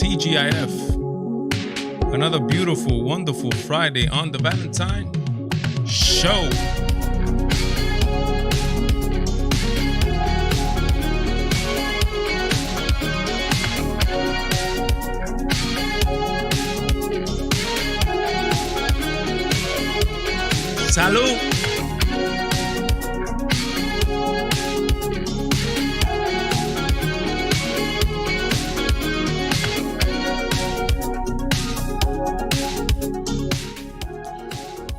TGIF. Another beautiful, wonderful Friday on the Valentine Show. Salud.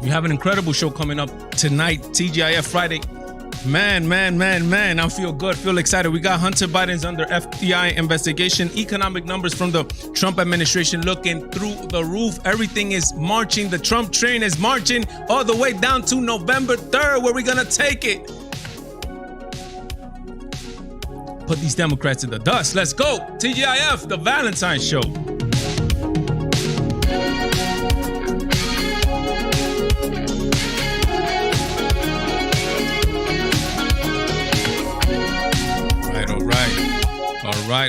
We have an incredible show coming up tonight, TGIF Friday. Man, I feel good, feel excited. We got Hunter Biden's under FBI investigation, economic numbers from the Trump administration looking through the roof. Everything is marching. The Trump train is marching all the way down to November 3rd, where we're going to take it. Put these Democrats in the dust. Let's go. TGIF, the Valentine Show.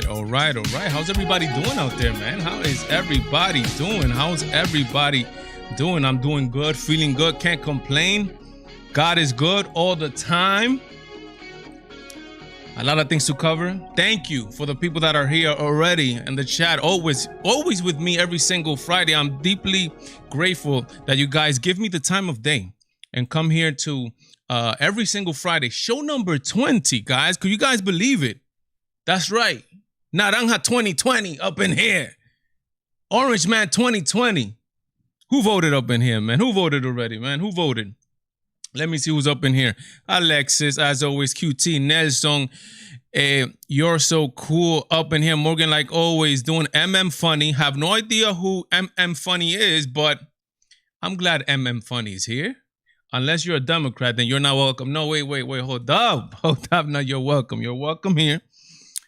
All right. How's everybody doing out there, man? How is everybody doing? I'm doing good, feeling good, can't complain. God is good all the time. A lot of things to cover. Thank you for the people that are here already in the chat. Always with me every single Friday. I'm deeply grateful that you guys give me the time of day and come here to every single Friday. Show number 20, guys. Could you guys believe it? That's right. Naranja 2020 up in here. Orange Man 2020. Who voted up in here, man? Who voted already, man? Who voted? Let me see who's up in here. Alexis, as always, QT, Nelson. You're so cool up in here. Morgan, like always, doing MM Funny. Have no idea who MM Funny is, but I'm glad MM Funny is here. Unless you're a Democrat, then you're not welcome. No, wait. Hold up. No, you're welcome. You're welcome here.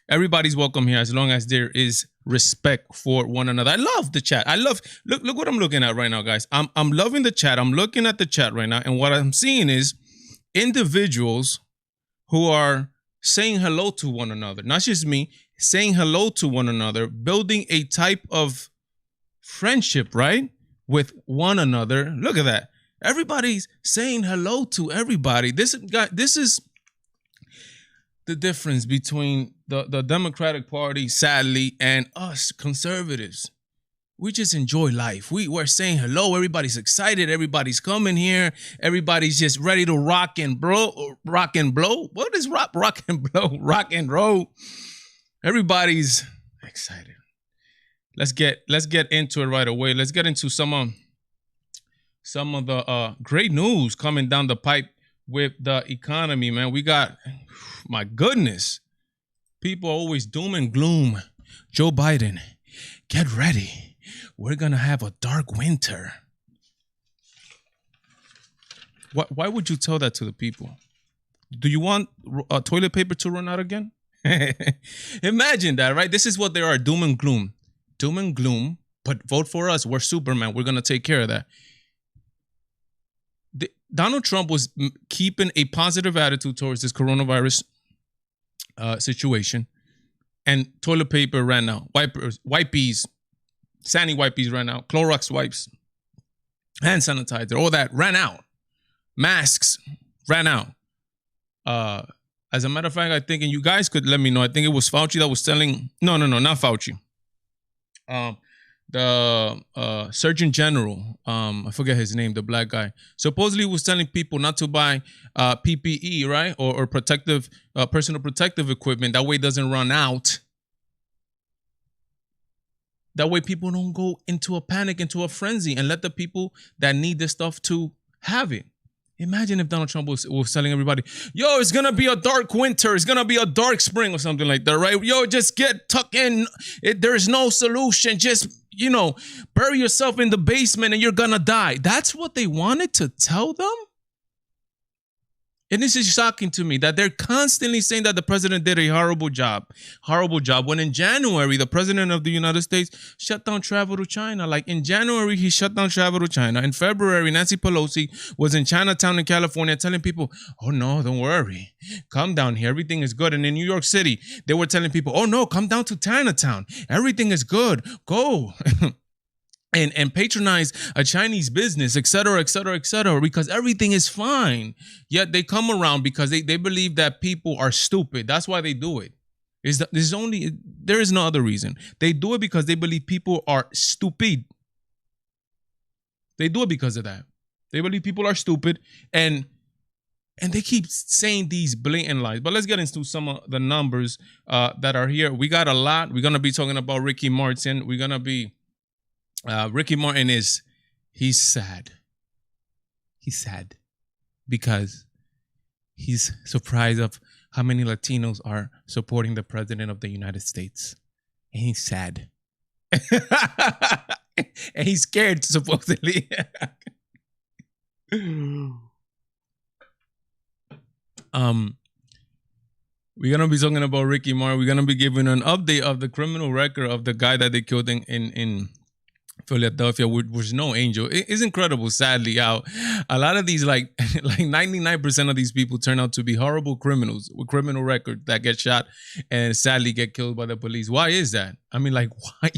Everybody's welcome here as long as there is respect for one another. I love the chat. Look what I'm looking at right now, guys. I'm loving the chat. I'm looking at the chat right now, and what I'm seeing is individuals who are saying hello to one another. Not just me, saying hello to one another, building a type of friendship, right? With one another. Look at that. Everybody's saying hello to everybody. This is the difference between the Democratic Party, sadly, and us conservatives. We just enjoy life. We're saying hello. Everybody's excited. Everybody's coming here. Everybody's just ready to rock and blow. What is rock and blow? Rock and roll. Everybody's excited. Let's get into it right away. Let's get into some of the great news coming down the pipe with the economy, man. We got, my goodness, people are always doom and gloom. Joe Biden, get ready. We're going to have a dark winter. Why would you tell that to the people? Do you want toilet paper to run out again? Imagine that, right? This is what they are, doom and gloom. Doom and gloom, but vote for us. We're Superman. We're going to take care of that. Donald Trump was keeping a positive attitude towards this coronavirus situation, and toilet paper ran out, wipies, sandy wipies ran out, Clorox wipes, hand sanitizer, all that ran out, masks ran out. As a matter of fact, I think, and you guys could let me know, I think it was Fauci that was telling, no, not Fauci. The Surgeon General, I forget his name, the black guy, supposedly was telling people not to buy PPE, right? Or protective, personal protective equipment. That way it doesn't run out. That way people don't go into a panic, into a frenzy, and let the people that need this stuff to have it. Imagine if Donald Trump was telling everybody, yo, it's going to be a dark winter. It's going to be a dark spring or something like that, right? Yo, just get tucked in. There's no solution. Just, bury yourself in the basement and you're going to die. That's what they wanted to tell them? And this is shocking to me that they're constantly saying that the president did a horrible job. Horrible job. When in January, the president of the United States shut down travel to China. Like in January, he shut down travel to China. In February, Nancy Pelosi was in Chinatown in California telling people, oh no, don't worry. Come down here. Everything is good. And in New York City, they were telling people, oh no, come down to Chinatown. Everything is good. Go. And patronize a Chinese business, et cetera, et cetera, et cetera, because everything is fine. Yet they come around because they believe that people are stupid. That's why they do it. There is no other reason. They do it because they believe people are stupid. They do it because of that. They believe people are stupid, and they keep saying these blatant lies. But let's get into some of the numbers that are here. We got a lot. We're gonna be talking about Ricky Martin. We're gonna be Ricky Martin he's sad. He's sad because he's surprised of how many Latinos are supporting the president of the United States. And he's sad. And he's scared, supposedly. We're gonna be talking about Ricky Martin. We're gonna be giving an update of the criminal record of the guy that they killed in Philadelphia, which was no angel. It's incredible, sadly, how a lot of these, like 99% of these people turn out to be horrible criminals with criminal record that get shot and sadly get killed by the police. Why is that? I mean, like, why?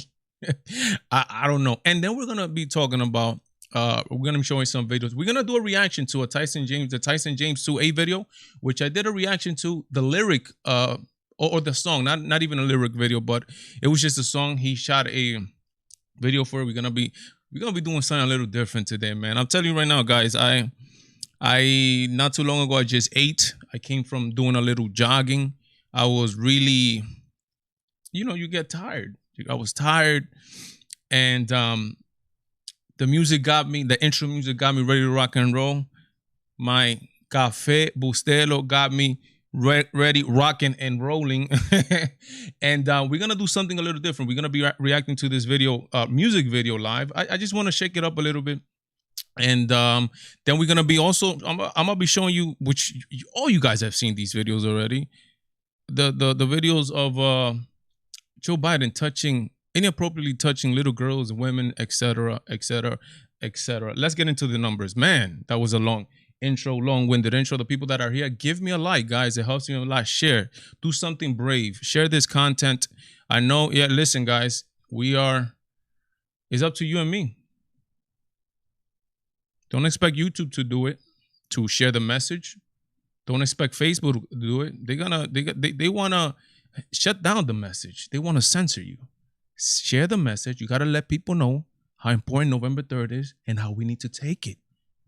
I don't know. And then we're going to be talking about, we're going to be showing some videos. We're going to do a reaction to the Tyson James 2A video, which I did a reaction to the lyric, or the song, not even a lyric video, but it was just a song. He shot a video for it. We're gonna be doing something a little different today, man. I'm telling you right now, guys. I not too long ago I just ate. I came from doing a little jogging. I was really, you get tired. I was tired, and the music got me. The intro music got me ready to rock and roll. My Café Bustelo got me ready, rocking and rolling. And we're gonna do something a little different. We're gonna be reacting to this video, music video live. I just want to shake it up a little bit, and then we're gonna be also I'm gonna be showing you, which all you guys have seen these videos already, the videos of Joe Biden inappropriately touching little girls, women, etc., etc., etc. Let's get into the numbers. Man, that was a long-winded intro. The people that are here, give me a like, guys. It helps me a lot. Share. Do something brave. Share this content. I know. Yeah, listen, guys. It's up to you and me. Don't expect YouTube to do it, to share the message. Don't expect Facebook to do it. They wanna shut down the message. They want to censor you. Share the message. You gotta let people know how important November 3rd is and how we need to take it.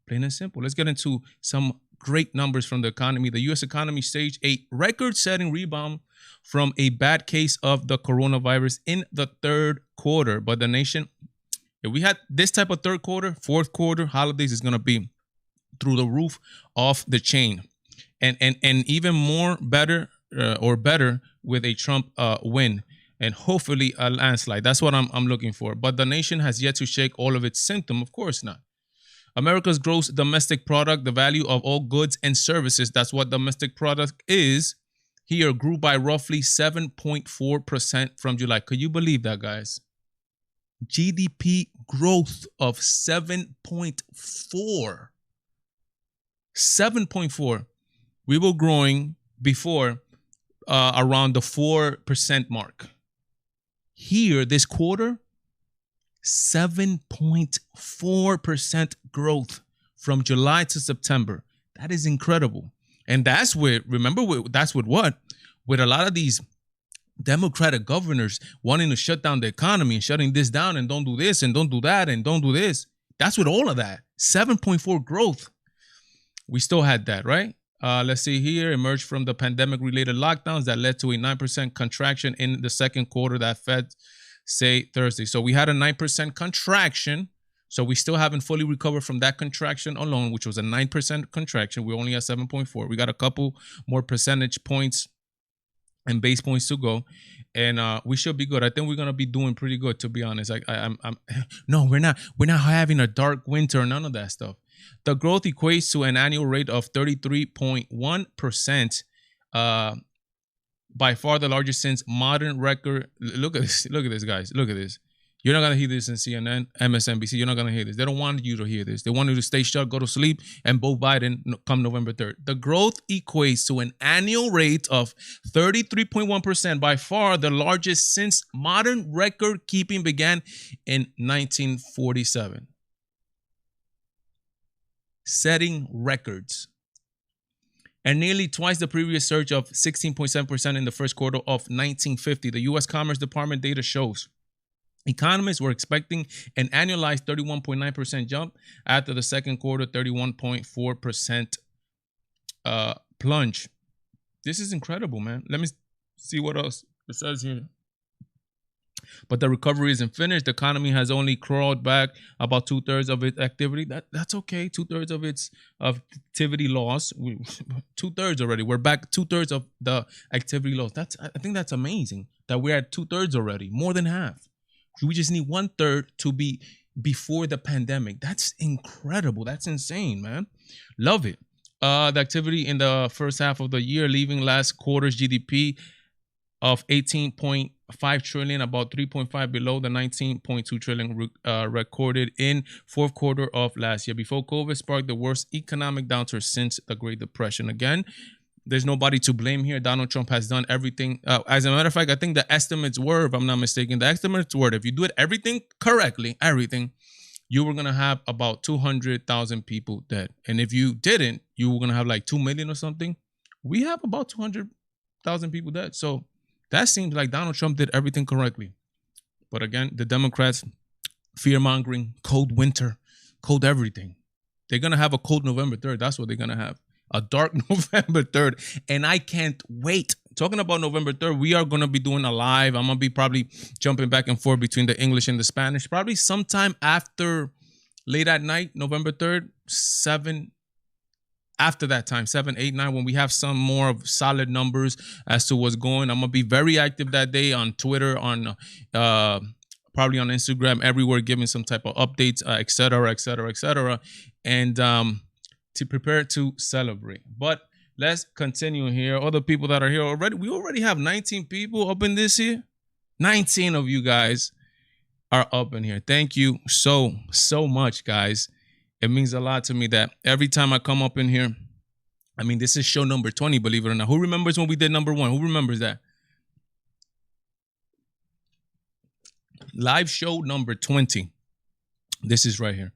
Plain and simple. Let's get into some great numbers from the economy. The U.S. economy staged a record-setting rebound from a bad case of the coronavirus in the third quarter. But the nation, if we had this type of third quarter, fourth quarter, holidays is going to be through the roof off the chain. And even more better with a Trump win. And hopefully a landslide. That's what I'm looking for. But the nation has yet to shake all of its symptoms. Of course not. America's gross domestic product, the value of all goods and services, that's what domestic product is, here grew by roughly 7.4% from July. Could you believe that, guys? GDP growth of 7.4. 7.4. We were growing before around the 4% mark. Here, this quarter, 7.4% growth from July to September. That is incredible. And that's with what? With a lot of these Democratic governors wanting to shut down the economy and shutting this down and don't do this and don't do that and don't do this. That's with all of that. 7.4 growth. We still had that, right? Let's see here. Emerged from the pandemic-related lockdowns that led to a 9% contraction in the second quarter that Fed say Thursday. So we had a 9% contraction. So we still haven't fully recovered from that contraction alone, which was a 9% contraction. We're only at 7.4. We got a couple more percentage points and base points to go, and we should be good. I think we're gonna be doing pretty good, to be honest. No, we're not having a dark winter or none of that stuff. The growth equates to an annual rate of 33.1%. By far the largest since modern record. Look at this. Look at this, guys. Look at this. You're not going to hear this in CNN, MSNBC. You're not going to hear this. They don't want you to hear this. They want you to stay shut, go to sleep, and vote Biden come November 3rd. The growth equates to an annual rate of 33.1%, by far the largest since modern record keeping began in 1947. Setting records. And nearly twice the previous surge of 16.7% in the first quarter of 1950. The U.S. Commerce Department data shows economists were expecting an annualized 31.9% jump after the second quarter 31.4% plunge. This is incredible, man. Let me see what else it says here. But the recovery isn't finished. The economy has only crawled back about 2/3 of its activity. That's okay. 2/3 of its activity loss. 2/3 already. We're back 2/3 of the activity loss. I think that's amazing that we're at 2/3 already, more than half. We just need 1/3 to be before the pandemic. That's incredible. That's insane, man. Love it. The activity in the first half of the year, leaving last quarter's GDP of 18.5 trillion, about 3.5 below the 19.2 trillion recorded in fourth quarter of last year, before COVID sparked the worst economic downturn since the Great Depression. Again, there's nobody to blame here. Donald Trump has done everything. As a matter of fact, I think the estimates were, if I'm not mistaken, the estimates were, if you do it everything correctly, you were going to have about 200,000 people dead. And if you didn't, you were going to have like 2 million or something. We have about 200,000 people dead. So that seems like Donald Trump did everything correctly. But again, the Democrats, fear-mongering, cold winter, cold everything. They're going to have a cold November 3rd. That's what they're going to have. A dark November 3rd. And I can't wait. Talking about November 3rd, we are going to be doing a live. I'm going to be probably jumping back and forth between the English and the Spanish. Probably sometime after late at night, November 3rd, 7, after that time, 7, 8, 9, when we have some more of solid numbers as to what's going. I'm going to be very active that day on Twitter, on probably on Instagram, everywhere, giving some type of updates, et cetera, et cetera, et cetera. And to prepare to celebrate. But let's continue here. Other people that are here already, we already have 19 people up in this here. 19 of you guys are up in here. Thank you so much, guys. It means a lot to me that every time I come up in here, I mean, this is show number 20, believe it or not. Who remembers when we did number 1? Who remembers that? Live show number 20. This is right here.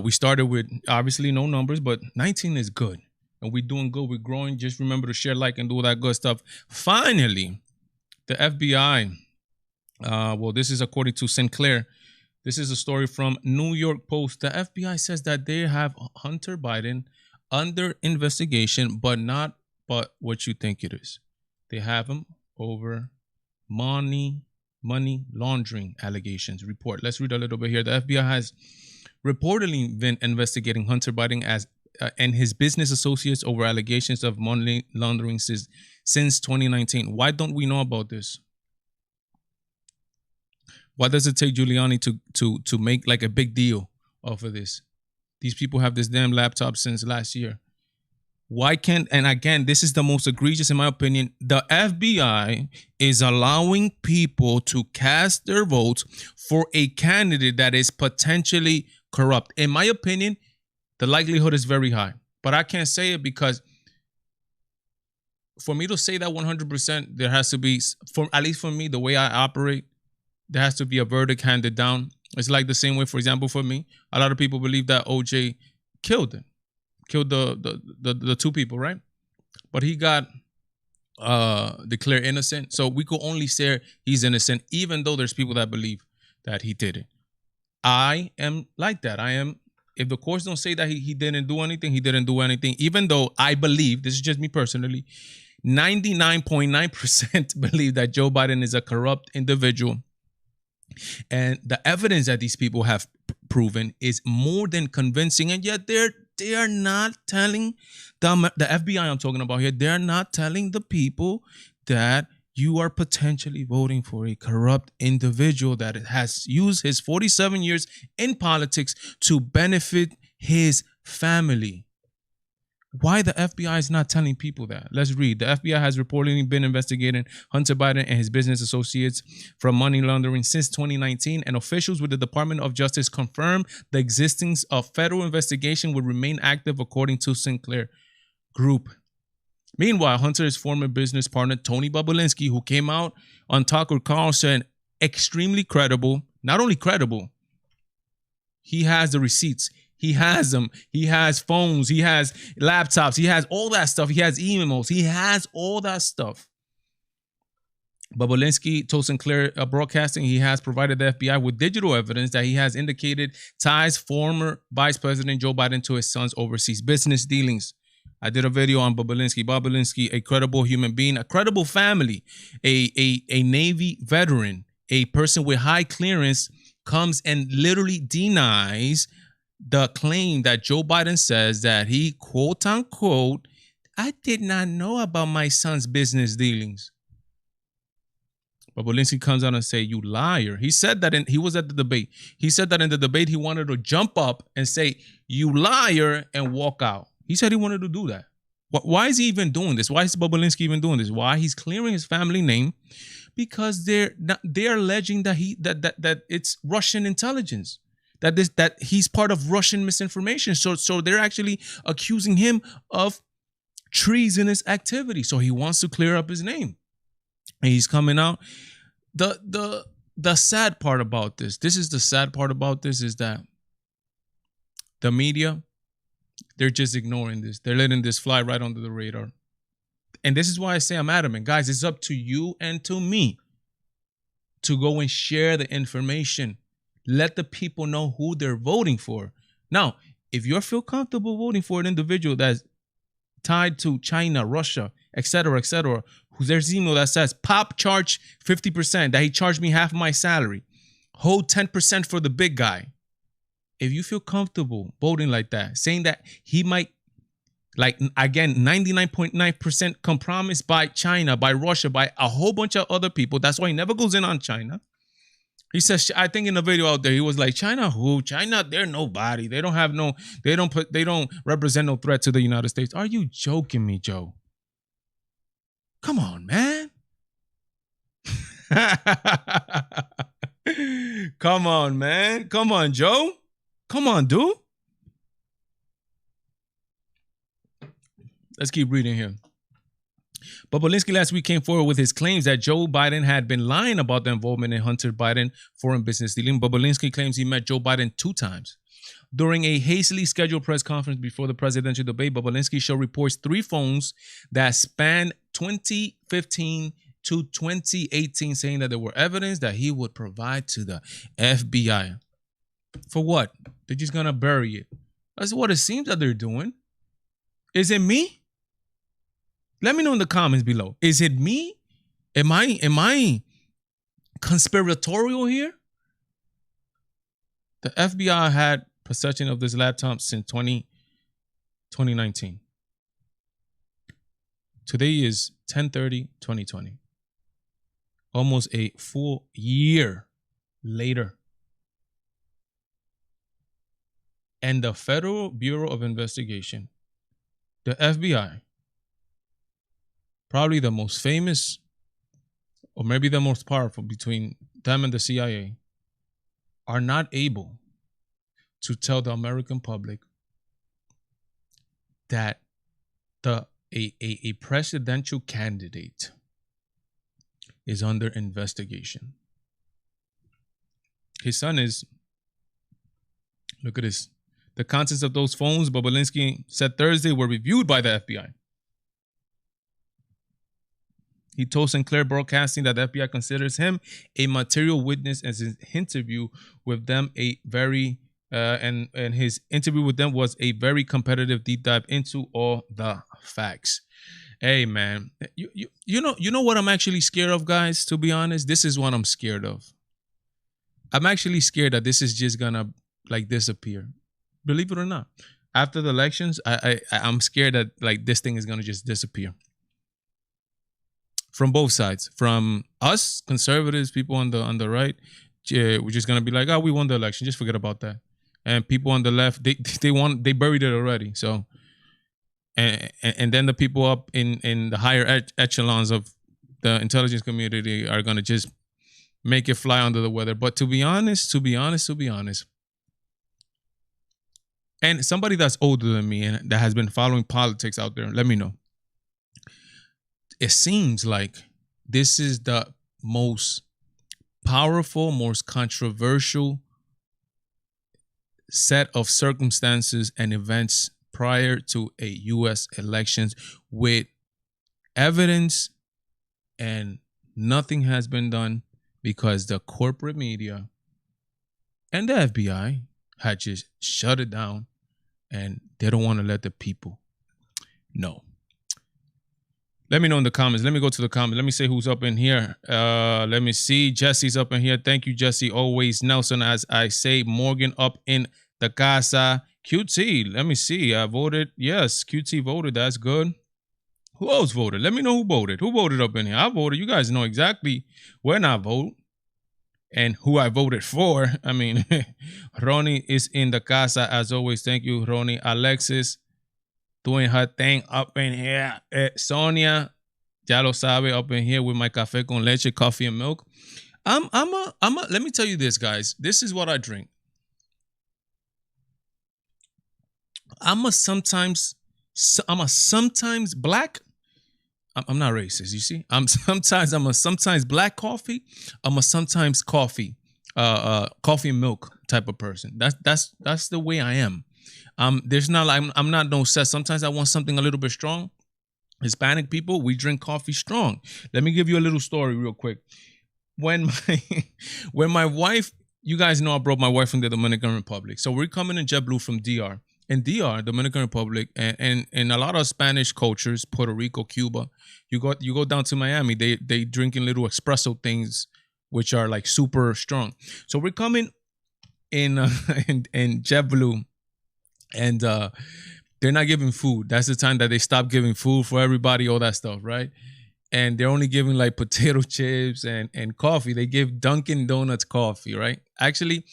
We started with obviously no numbers, but 19 is good. And we're doing good. We're growing. Just remember to share, like, and do all that good stuff. Finally, the FBI. Well, this is according to Sinclair. This is a story from New York Post. The FBI says that they have Hunter Biden under investigation, but not what you think it is. They have him over money laundering allegations. Report. Let's read a little bit here. The FBI has reportedly been investigating Hunter Biden and his business associates over allegations of money laundering since 2019. Why don't we know about this? Why does it take Giuliani to make like a big deal off of this? These people have this damn laptop since last year. Why can't, and again, this is the most egregious in my opinion, the FBI is allowing people to cast their votes for a candidate that is potentially corrupt. In my opinion, the likelihood is very high. But I can't say it because for me to say that 100%, there has to be, at least for me, the way I operate, there has to be a verdict handed down. It's like the same way, for example, for me, a lot of people believe that OJ killed the two people, right? But he got declared innocent. So we could only say he's innocent, even though there's people that believe that he did it. I am like that. I am, if the courts don't say that he didn't do anything, he didn't do anything, even though I believe, this is just me personally, 99.9% believe that Joe Biden is a corrupt individual. And the evidence that these people have proven is more than convincing. And yet they are not telling the FBI I'm talking about here, they're not telling the people that you are potentially voting for a corrupt individual that has used his 47 years in politics to benefit his family. Why the FBI is not telling people that? Let's read. The FBI has reportedly been investigating Hunter Biden and his business associates from money laundering since 2019, and officials with the Department of Justice confirmed the existence of federal investigation would remain active, according to Sinclair Group. Meanwhile, Hunter's former business partner, Tony Bobulinski, who came out on Tucker Carlson, extremely credible, not only credible, he has the receipts. He has them. He has phones. He has laptops. He has all that stuff. He has emails. He has all that stuff. Bobulinski told Sinclair Broadcasting he has provided the FBI with digital evidence that he has indicated ties former Vice President Joe Biden to his son's overseas business dealings. I did a video on Bobulinski. Bobulinski, a credible human being, a credible family, a Navy veteran, a person with high clearance, comes and literally denies the claim that Joe Biden says that he, quote unquote, I did not know about my son's business dealings. But Bobulinski comes out and say, you liar. He said that he was at the debate. He said that in the debate, he wanted to jump up and say, you liar, and walk out. He said he wanted to do that. Why is he even doing this? Why is Bobulinski even doing this? Why? He's clearing his family name because they're alleging that it's Russian intelligence. That he's part of Russian misinformation. So they're actually accusing him of treasonous activity. So he wants to clear up his name. And he's coming out. The sad part about this is the sad part about this, is that the media, they're just ignoring this. They're letting this fly right under the radar. And this is why I say I'm adamant. Guys, it's up to you and to me to go and share the information. Let the people know who they're voting for. Now, if you feel comfortable voting for an individual that's tied to China, Russia, etc., who's there's email that says, Pop charged 50%, that he charged me half my salary. Hold 10% for the big guy. If you feel comfortable voting like that, saying that he might, like, again, 99.9% compromised by China, by Russia, by a whole bunch of other people. That's why he never goes in on China. He says, I think in the video out there, he was like, China who? China, they're nobody. They don't represent no threat to the United States. Are you joking me, Joe? Come on, man. Come on, man. Come on, Joe. Come on, dude. Let's keep reading here. Bobulinski last week came forward with his claims that Joe Biden had been lying about the involvement in Hunter Biden foreign business dealing. Bobulinski claims he met Joe Biden 2 times. During a hastily scheduled press conference before the presidential debate, Bobulinski showed reports 3 phones that spanned 2015 to 2018, saying that there were evidence that he would provide to the FBI. For what? They're just going to bury it. That's what it seems that they're doing. Is it me? Let me know in the comments below. Is it me? Am I conspiratorial here? The FBI had possession of this laptop since 2019. Today is 10/30/2020. Almost a full year later. And the Federal Bureau of Investigation, the FBI, probably the most famous or maybe the most powerful between them and the CIA, are not able to tell the American public that a presidential candidate is under investigation. His son is, look at this. The contents of those phones, Bobulinski said Thursday, were reviewed by the FBI. He told Sinclair Broadcasting that the FBI considers him a material witness, as his interview with them and his interview with them was a very competitive deep dive into all the facts. Hey man, you know what I'm actually scared of, guys? To be honest, this is what I'm scared of. I'm actually scared that this is just gonna like disappear. Believe it or not, after the elections, I'm scared that like this thing is gonna just disappear. From both sides, from us conservatives, people on the right, we're just gonna be like, oh, we won the election, just forget about that. and people on the left, they buried it already. So, and then the people up in the higher echelons of the intelligence community are gonna just make it fly under the weather. But to be honest, and somebody that's older than me and that has been following politics out there, let me know. It seems like this is the most powerful, most controversial set of circumstances and events prior to a U.S. elections with evidence, and nothing has been done because the corporate media and the FBI had just shut it down, and they don't want to let the people know. Let me know in the comments. Let me go to the comments. Let me see who's up in here. Let me see. Jesse's up in here. Thank you, Jesse. Always Nelson, as I say. Morgan up in the casa. QT, let me see. I voted. Yes, QT voted. That's good. Who else voted? Let me know who voted. Who voted up in here? I voted. You guys know exactly when I vote and who I voted for. I mean, Ronnie is in the casa as always. Thank you, Ronnie. Alexis doing her thing up in here. Sonia, ya lo sabe, up in here with my café con leche, coffee and milk. Let me tell you this, guys. This is what I drink. I'm a sometimes black. I'm not racist, you see. I'm a sometimes black coffee. I'm a sometimes coffee and milk type of person. That's the way I am. There's not like I'm not no set. Sometimes I want something a little bit strong. Hispanic people, we drink coffee strong. Let me give you a little story real quick. When my wife, you guys know I brought my wife from the Dominican Republic. So we're coming in JetBlue from DR. In DR, Dominican Republic, and a lot of Spanish cultures, Puerto Rico, Cuba, you go down to Miami, they drinking little espresso things, which are like super strong. So we're coming in JetBlue, and they're not giving food. That's the time that they stop giving food for everybody, all that stuff, right? And they're only giving like potato chips and coffee. They give Dunkin' Donuts coffee, right? Actually,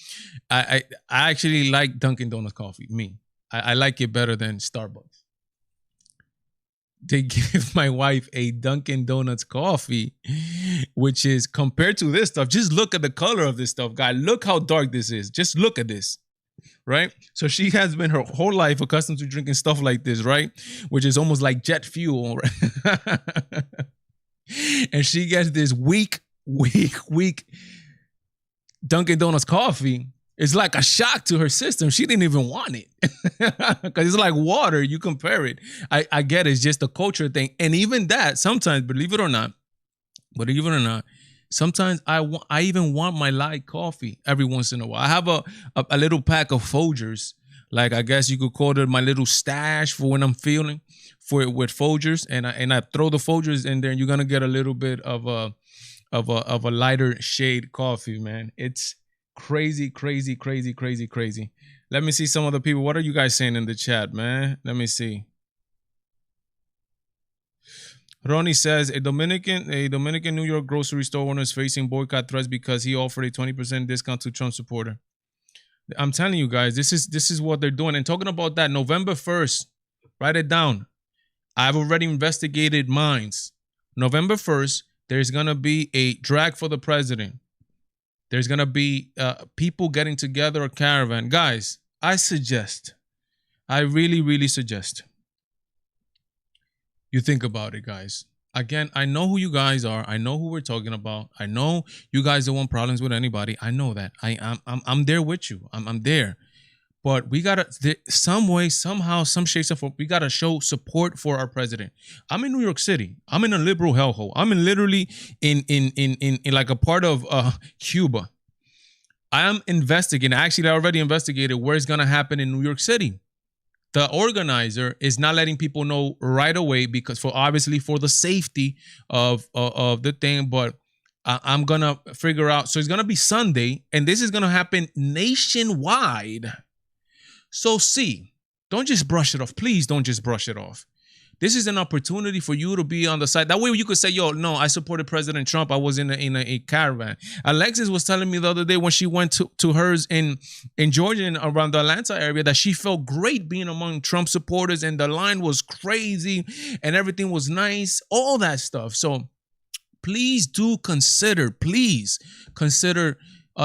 I actually like Dunkin' Donuts coffee, me. I like it better than Starbucks. They give my wife a Dunkin' Donuts coffee, which is, compared to this stuff, just look at the color of this stuff, guy. Look how dark this is. Just look at this, right? So she has been her whole life accustomed to drinking stuff like this, right? Which is almost like jet fuel. Right? And she gets this weak Dunkin' Donuts coffee. It's like a shock to her system. She didn't even want it because it's like water. You compare it. I get it. It's just a culture thing. And even that, sometimes, believe it or not, sometimes I even want my light coffee every once in a while. I have a little pack of Folgers. Like, I guess you could call it my little stash for when I'm feeling with Folgers. And I throw the Folgers in there, and you're going to get a little bit of a lighter shade coffee, man. It's crazy. Let me see some of the people. What are you guys saying in the chat, man? Let me see. Ronnie says a Dominican New York grocery store owner is facing boycott threats because he offered a 20% discount to Trump supporter. I'm telling you guys, this is what they're doing. And talking about that, November 1st, write it down. I've already investigated mines. November 1st, there's gonna be a drag for the president. There's going to be people getting together, a caravan. Guys, I really suggest you think about it, guys. Again, I know who you guys are. I know who we're talking about. I know you guys don't want problems with anybody. I know that. I'm there with you. I'm there. But we got to, some way, somehow, some shape, some form, we got to show support for our president. I'm in New York City. I'm in a liberal hellhole. I'm literally in like a part of Cuba. I am investigating. Actually, I already investigated where it's going to happen in New York City. The organizer is not letting people know right away because obviously for the safety of the thing. But I'm going to figure out. So it's going to be Sunday, and this is going to happen nationwide. So don't just brush it off. Please don't just brush it off. This is an opportunity for you to be on the side. That way you could say, yo, no, I supported President Trump. I was in a caravan. Alexis was telling me the other day when she went to hers in Georgia and around the Atlanta area that she felt great being among Trump supporters and the line was crazy and everything was nice, all that stuff. So please consider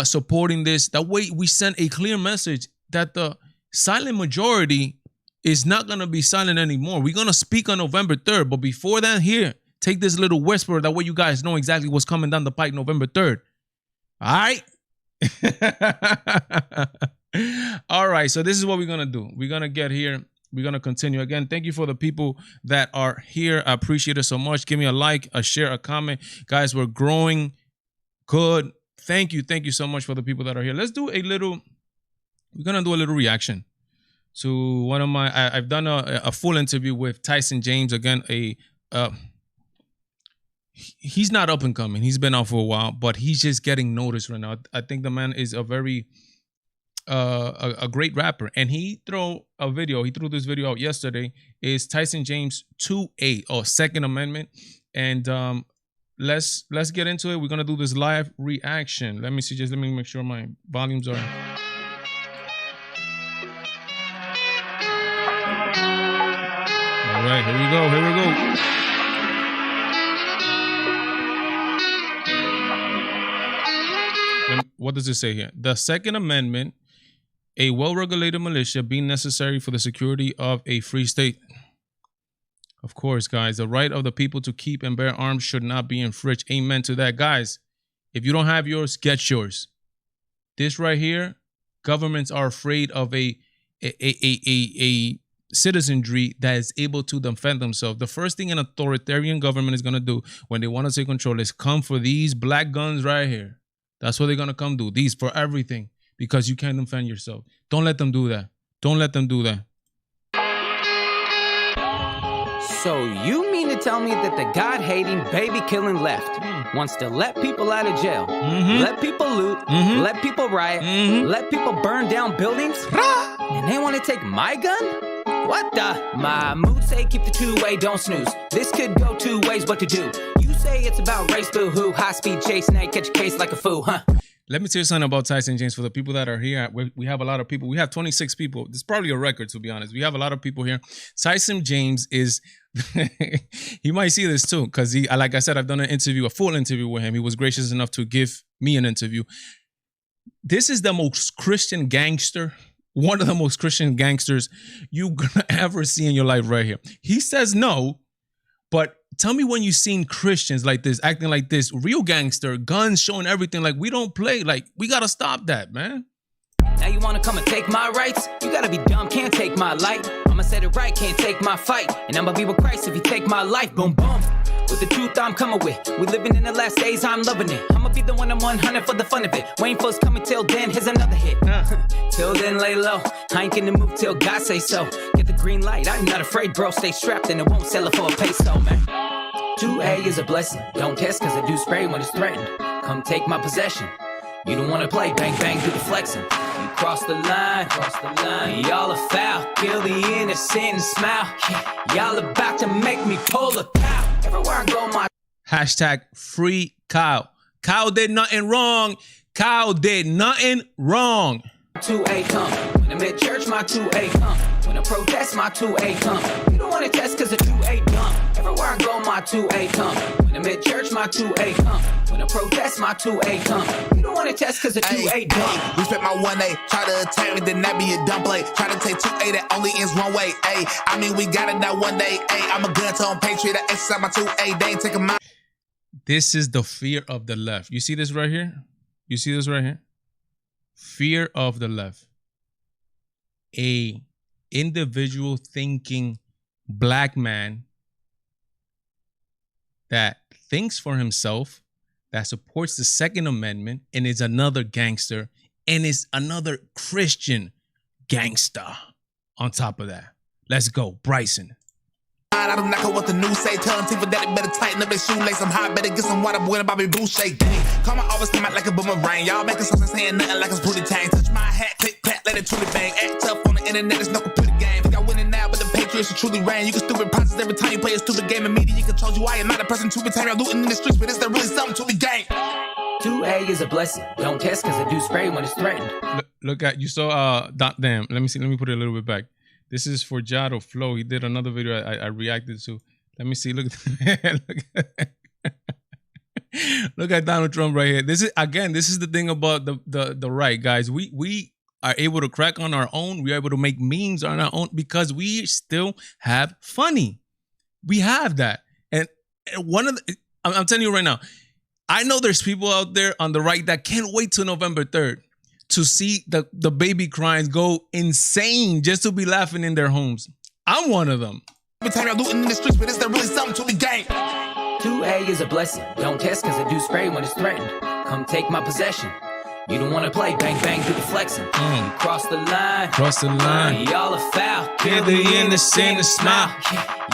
supporting this. That way we send a clear message that the silent majority is not going to be silent anymore. We're going to speak on November 3rd. But before that, here, take this little whisper. That way you guys know exactly what's coming down the pike November 3rd. All right? All right. So this is what we're going to do. We're going to get here. We're going to continue. Again, thank you for the people that are here. I appreciate it so much. Give me a like, a share, a comment. Guys, we're growing good. Thank you. Thank you so much for the people that are here. Let's do we're going to do a little reaction to one of my, I've done a full interview with Tyson James. Again, he's not up and coming. He's been out for a while, but he's just getting noticed right now. I think the man is a very, a great rapper. And he threw this video out yesterday. Is Tyson James 2A or Second Amendment. And let's get into it. We're going to do this live reaction. Let me make sure my volumes are. All right, here we go. What does it say here? The Second Amendment, a well-regulated militia being necessary for the security of a free state. Of course, guys, the right of the people to keep and bear arms should not be infringed. Amen to that. Guys, if you don't have yours, get yours. This right here, governments are afraid of a citizenry that is able to defend themselves. The first thing an authoritarian government is going to do when they want to take control is come for these black guns right here. That's what they're going to come do. These for everything, because you can't defend yourself. Don't let them do that. Don't let them do that. So you mean to tell me that the God-hating, baby-killing left wants to let people out of jail, let people loot, let people riot, let people burn down buildings, and they want to take my gun? What the? My mood say keep the two-way, don't snooze. This could go two ways, what to do. You say it's about race, boo-hoo, high-speed chase, now you catch a case like a fool, huh? Let me tell you something about Tyson James. For the people that are here, we have a lot of people. We have 26 people. This is probably a record, to be honest. We have a lot of people here. Tyson James is, he might see this too, because like I said, I've done a full interview with him. He was gracious enough to give me an interview. This is the most Christian gangster, one of the most Christian gangsters you're gonna ever see in your life right here. He says no, but tell me when you've seen Christians like this, acting like this, real gangster, guns showing everything, like we don't play, like we gotta stop that, man. Now you wanna come and take my rights? You gotta be dumb, can't take my light. I'ma set it right, can't take my fight. And I'ma be with Christ if you take my life, boom, boom. With the truth I'm coming with. We living in the last days, I'm loving it. I'ma be the one I'm 100 for the fun of it. Waiting for us coming till then, here's another hit. Till then, lay low. I ain't gonna move till God say so. Get the green light, I'm not afraid, bro. Stay strapped and it won't sell it for a peso, man. 2A is a blessing. Don't test cause I do spray when it's threatened. Come take my possession. You don't wanna play, bang bang, do the flexing. You cross the line, y'all are foul. Kill the innocent and smile. Y'all about to make me pull a cow. Everywhere I go, my hashtag free Kyle. Kyle did nothing wrong. Kyle did nothing wrong. 2A come. When I'm at church, my 2A come. When I protest, my 2A come. You don't wanna test cause the 2A dumb. Everywhere I go, my 2A come. When I'm at church, my 2A come. When I protest, my 2A come. You don't wanna test cause the 2A dumb. Respect my 1A. Try to attack me, then that be a dumb play. Try to take 2A that only ends one way. Ay, I mean we got it that one day. Ay, I'm a gun-tone patriot. I exercise my 2A. They ain't taking my. This is the fear of the left. You see this right here? You see this right here? Fear of the left. A individual thinking black man that thinks for himself, that supports the Second Amendment, and is another gangster, and is another Christian gangster on top of that. Let's go, Bryson. I don't knock what the news say. Tell them people that they better tighten up their shoelace. I'm hot, better get some water, boy, Bobby Boucher. Call my always come out like a boomerang. Y'all making something saying nothing like it's booty tang. Touch my hat, click, clap, let it truly bang. Act tough on the internet, it's no computer game. Think I winning now, but the Patriots spirits will truly reign. You can stupid process every time you play a stupid game. And media controls you. I am not a person to be tamed. I'm looting in the streets, but is there really something to be gained? 2A is a blessing. Don't test because I do spray when it's threatened. Look at, you saw, damn, let me put it a little bit back. This is for Jado Flow. He did another video I reacted to. Let me see, look look at Donald Trump right here. This is the thing about the right, guys. We are able to crack on our own. We're able to make memes on our own because we still have funny. We have that. And I'm telling you right now, I know there's people out there on the right that can't wait till November 3rd to see the baby crying go insane just to be laughing in their homes. I'm one of them. Every time I'm looting in the streets, but is there really something to be gained? 2A is a blessing. Don't test because I do spray when it's threatened. Come take my possession. You don't want to play, bang, bang, do the flexing. You cross the line. Cross the line. Y'all are foul. Kill the innocent and smile.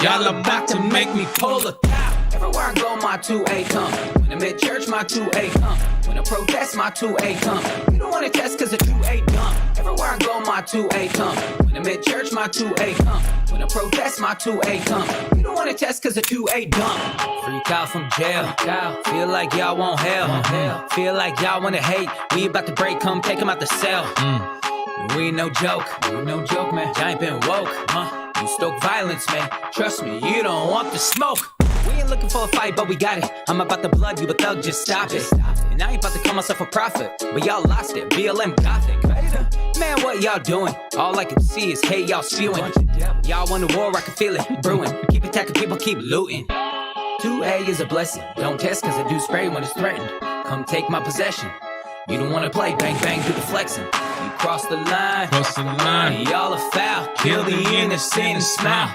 Y'all about to make me pull a cow. Everywhere I go, my 2A come. When I'm at church, my 2A come. When I protest, my 2A come. You don't want to test because the 2A dumb. Everywhere I go, my 2A come. When I'm at church, my 2A come. When I protest, my 2A come. You don't want to test because the 2A dumb. Freak out from jail. Feel like y'all want hell. Feel like y'all want to hate. We about to break, come take him out the cell. We ain't no joke. Man. Y'all ain't been woke, huh? You stoke violence, man. Trust me, you don't want the smoke. We ain't looking for a fight, but we got it. I'm about the blood, you a thug, just stop it. And I ain't about to call myself a prophet, but y'all lost it. BLM Gothic. Man, what y'all doing? All I can see is hate y'all spewing. Y'all want a war, I can feel it brewing. Keep attacking people, keep looting. 2A is a blessing. Don't test cause I do spray when it's threatened. Come take my possession. You don't wanna play, bang bang, do the flexing. You cross the line. Cross the line. Y'all are foul. Kill the innocent and smile.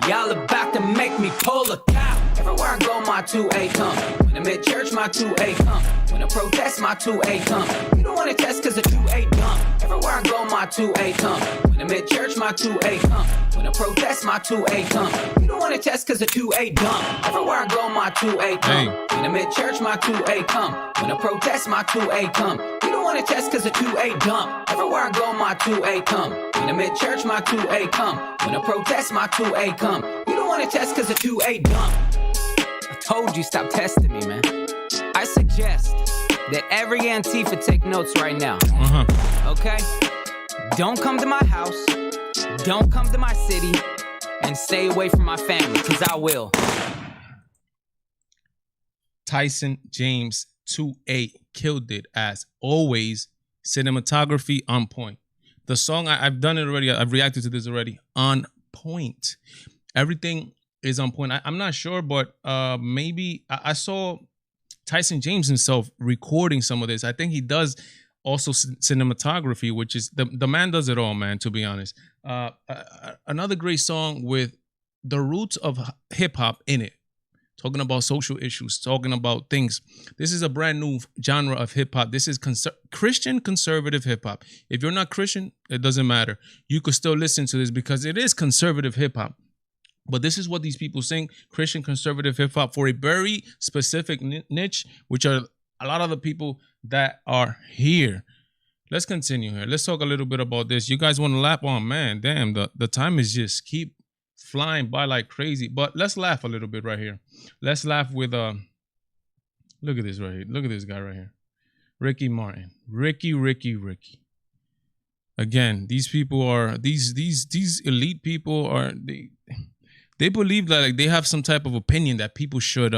Y'all about to make me pull a cow. Everywhere I go, my 2A come. When I'm at church, my 2A come. When I protest, my 2A come. You don't wanna test cause the 2A dumb. Everywhere I go, my 2A come. When I'm at church, my 2A come. When I protest, my 2A come. You don't wanna test cause the 2A dumb. Everywhere I go, my 2A come. When I'm at church, my 2A come. When I protest, my 2A come. You don't wanna test cause the 2A dumb. Everywhere I go, my 2A come. When I'm at church, my 2A come. When I protest, my 2A come. You don't wanna test cause the 2A dumb. I told you stop testing me, man. I suggest that every Antifa take notes right now. Okay? Don't come to my house. Don't come to my city. And stay away from my family, because I will. Tyson James 2A killed it as always. Cinematography on point. The song, I've done it already. I've reacted to this already. On point. Everything is on point. I'm not sure, but maybe I saw Tyson James himself recording some of this. I think he does also cinematography, which is the man does it all, man, to be honest. Another great song with the roots of hip hop in it, talking about social issues, talking about things. This is a brand new genre of hip hop. This is Christian conservative hip hop. If you're not Christian, it doesn't matter. You could still listen to this because it is conservative hip hop. But this is what these people sing, Christian conservative hip hop, for a very specific niche, which are a lot of the people that are here. Let's continue here. Let's talk a little bit about this. You guys want to laugh? Oh, man, damn, the time is just keep flying by like crazy. But let's laugh a little bit right here. Let's laugh with, look at this right here. Look at this guy right here. Ricky Martin. Ricky. Again, these people are, these elite people are, they believe that like they have some type of opinion that people should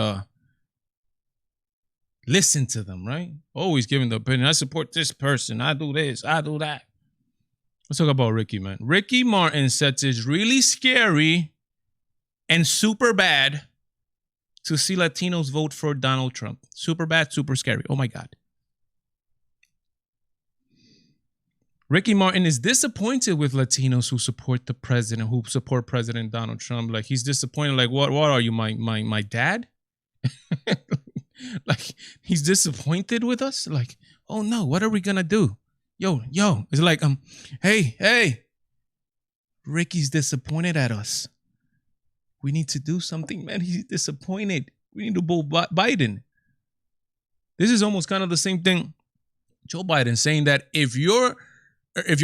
listen to them, right? Always giving the opinion. I support this person. I do this. I do that. Let's talk about Ricky, man. Ricky Martin says it's really scary and super bad to see Latinos vote for Donald Trump. Super bad, super scary. Oh, my God. Ricky Martin is disappointed with Latinos who support the president, who support President Donald Trump. Like, he's disappointed. Like, what are you, my dad? Like, he's disappointed with us. Like, oh no, what are we gonna do? Yo, it's like, hey, Ricky's disappointed at us. We need to do something, man. He's disappointed. We need to vote Biden. This is almost kind of the same thing. Joe Biden saying that if you're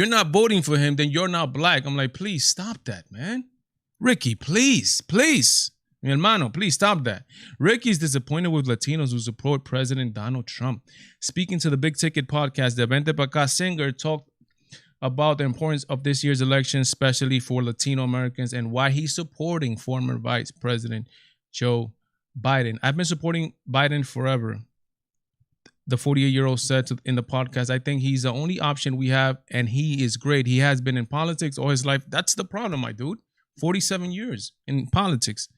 not voting for him, then you're not black. I'm like, please stop that, man. Ricky, please, please. Mi hermano, please stop that. Ricky is disappointed with Latinos who support President Donald Trump. Speaking to the Big Ticket podcast, the Vente Pa' Acá singer talked about the importance of this year's election, especially for Latino Americans, and why he's supporting former Vice President Joe Biden. I've been supporting Biden forever. The 48-year-old said in the podcast, I think he's the only option we have, and he is great. He has been in politics all his life. That's the problem, my dude. 47 years in politics.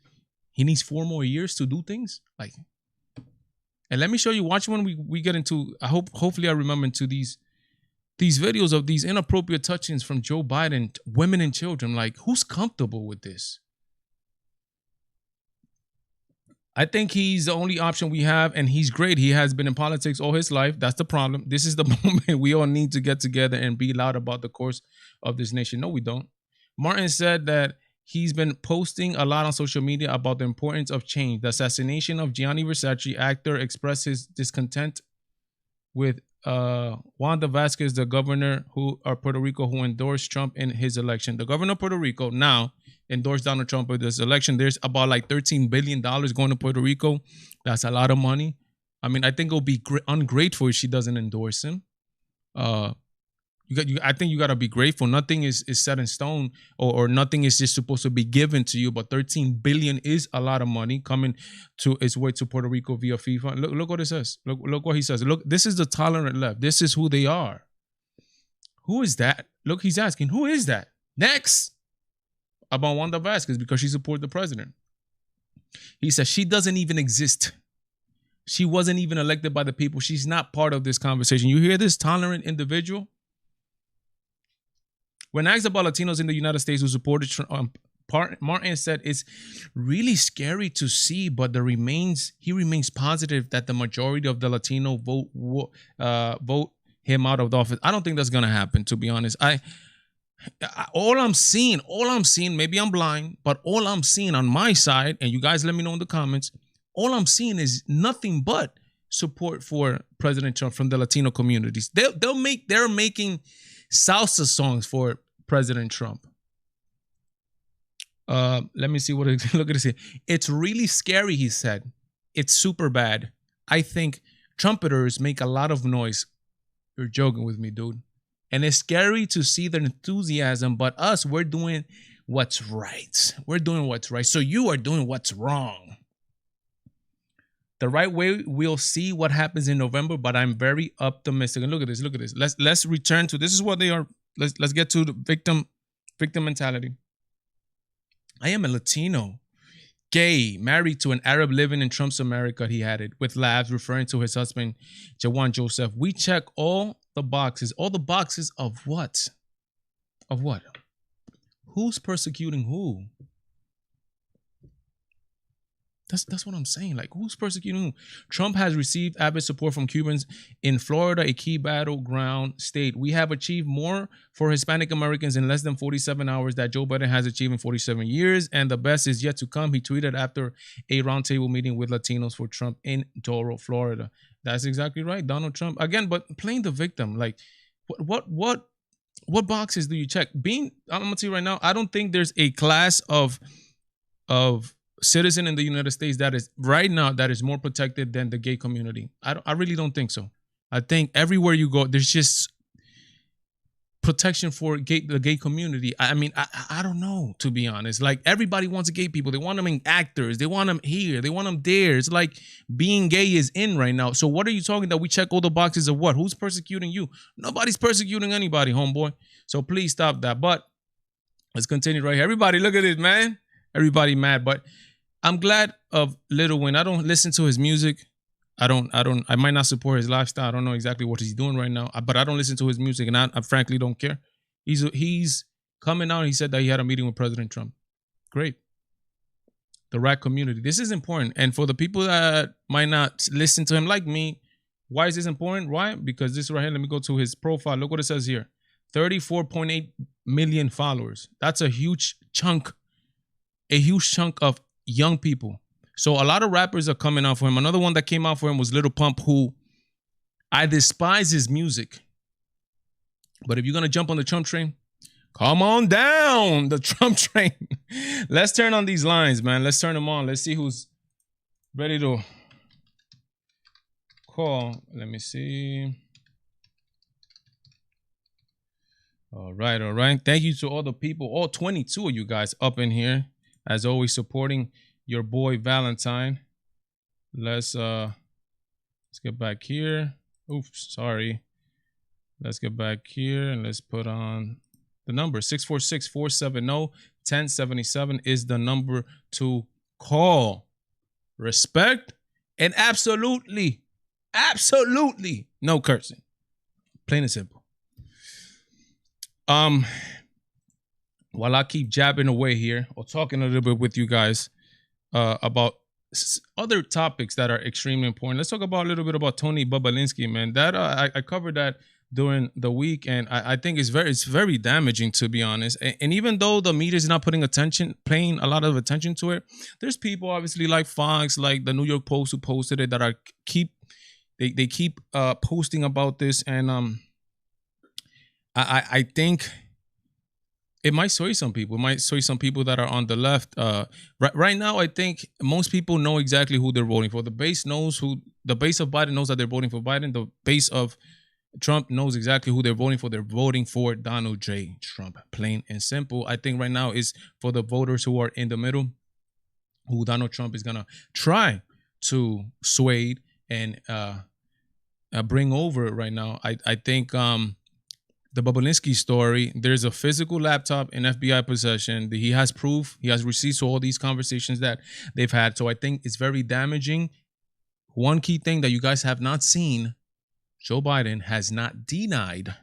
He needs 4 more years to do things. And let me show you. Watch when we get into. Hopefully I remember into these videos of these inappropriate touchings from Joe Biden, women and children. Like, who's comfortable with this? I think he's the only option we have, and he's great. He has been in politics all his life. That's the problem. This is the moment we all need to get together and be loud about the course of this nation. No, we don't. Martin said that he's been posting a lot on social media about the importance of change. The assassination of Gianni Versace, actor, expressed his discontent with Wanda Vasquez, the governor of Puerto Rico, who endorsed Trump in his election. The governor of Puerto Rico now endorsed Donald Trump with this election. There's about like $13 billion going to Puerto Rico. That's a lot of money. I mean, I think it'll be ungrateful if she doesn't endorse him. I think you got to be grateful. Nothing is set in stone, or nothing is just supposed to be given to you. But 13 billion is a lot of money coming to its way to Puerto Rico via FIFA. Look what it says. Look what he says. Look, this is the tolerant left. This is who they are. Who is that? Look, he's asking, who is that? Next. About Wanda Vasquez, because she supported the president. He says she doesn't even exist. She wasn't even elected by the people. She's not part of this conversation. You hear this tolerant individual? When asked about Latinos in the United States who supported Trump, Martin said it's really scary to see, but he remains positive that the majority of the Latino vote him out of the office. I don't think that's gonna happen, to be honest. All I'm seeing, maybe I'm blind, but all I'm seeing on my side, and you guys let me know in the comments, all I'm seeing is nothing but support for President Trump from the Latino communities. They're making salsa songs for President Trump. Let me see what it look at this here. It's really scary, he said. It's super bad. I think trumpeters make a lot of noise. You're joking with me, dude. And it's scary to see their enthusiasm, but us, we're doing what's right. We're doing what's right. So you are doing what's wrong. The right way, we'll see what happens in November, but I'm very optimistic. And look at this. Let's return to, this is what they are. Let's get to the victim mentality. I am a Latino, gay, married to an Arab living in Trump's America, he added, with laughs, referring to his husband, Jawan Joseph. We check all the boxes. All the boxes of what? Of what? Who's persecuting who? That's what I'm saying. Like, who's persecuting who? Trump has received avid support from Cubans in Florida, a key battleground state. We have achieved more for Hispanic Americans in less than 47 hours that Joe Biden has achieved in 47 years, and the best is yet to come, he tweeted after a roundtable meeting with Latinos for Trump in Doral, Florida. That's exactly right, Donald Trump. Again, but playing the victim. Like, what boxes do you check? I'm gonna tell you right now, I don't think there's a class of citizen in the United States that is more protected than the gay community. I really don't think so. I think everywhere you go, there's just protection for the gay community. I mean, I don't know, to be honest. Like, everybody wants gay people. They want them in actors. They want them here. They want them there. It's like being gay is in right now. So what are you talking that we check all the boxes of what? Who's persecuting you? Nobody's persecuting anybody, homeboy. So please stop that. But let's continue right here. Everybody, look at it, man. Everybody mad, but I'm glad of Lil Wayne. I don't listen to his music. I might not support his lifestyle. I don't know exactly what he's doing right now, but I don't listen to his music, and I frankly don't care. He's coming out. He said that he had a meeting with President Trump. Great. The rap community. This is important. And for the people that might not listen to him like me, why is this important? Why? Because this right here, let me go to his profile. Look what it says here. 34.8 million followers. That's a huge chunk of young people. So a lot of rappers are coming out for him. Another one that came out for him was Lil Pump, who I despise his music. But if you're going to jump on the Trump train, Come on down the Trump train. Let's turn on these lines, man. Let's turn them on. Let's see who's ready to call. Let me see. All right, all right. Thank you to all the people, all 22 of you guys up in here, as always, supporting your boy Valentine. Let's get back here. Oops, sorry. Let's get back here and let's put on the number 646-470-1077 is the number to call. Respect and absolutely no cursing. Plain and simple. While I keep jabbing away here or talking a little bit with you guys about other topics that are extremely important, let's talk about a little bit about Tony Bobulinski, man. That I covered that during the week, and I think it's very damaging, to be honest. And even though the media is not paying a lot of attention to it, there's people obviously like Fox, like the New York Post, who posted it, that are keep posting about this, and I think it might sway some people. It might sway some people that are on the left. Right now, I think most people know exactly who they're voting for. The base of Biden knows that they're voting for Biden. The base of Trump knows exactly who they're voting for. They're voting for Donald J. Trump, plain and simple. I think right now is for the voters who are in the middle, who Donald Trump is gonna try to sway and bring over right now. I think the Bobulinski story, there's a physical laptop in FBI possession. He has proof. He has receipts to all these conversations that they've had. So I think it's very damaging. One key thing that you guys have not seen, Joe Biden has not denied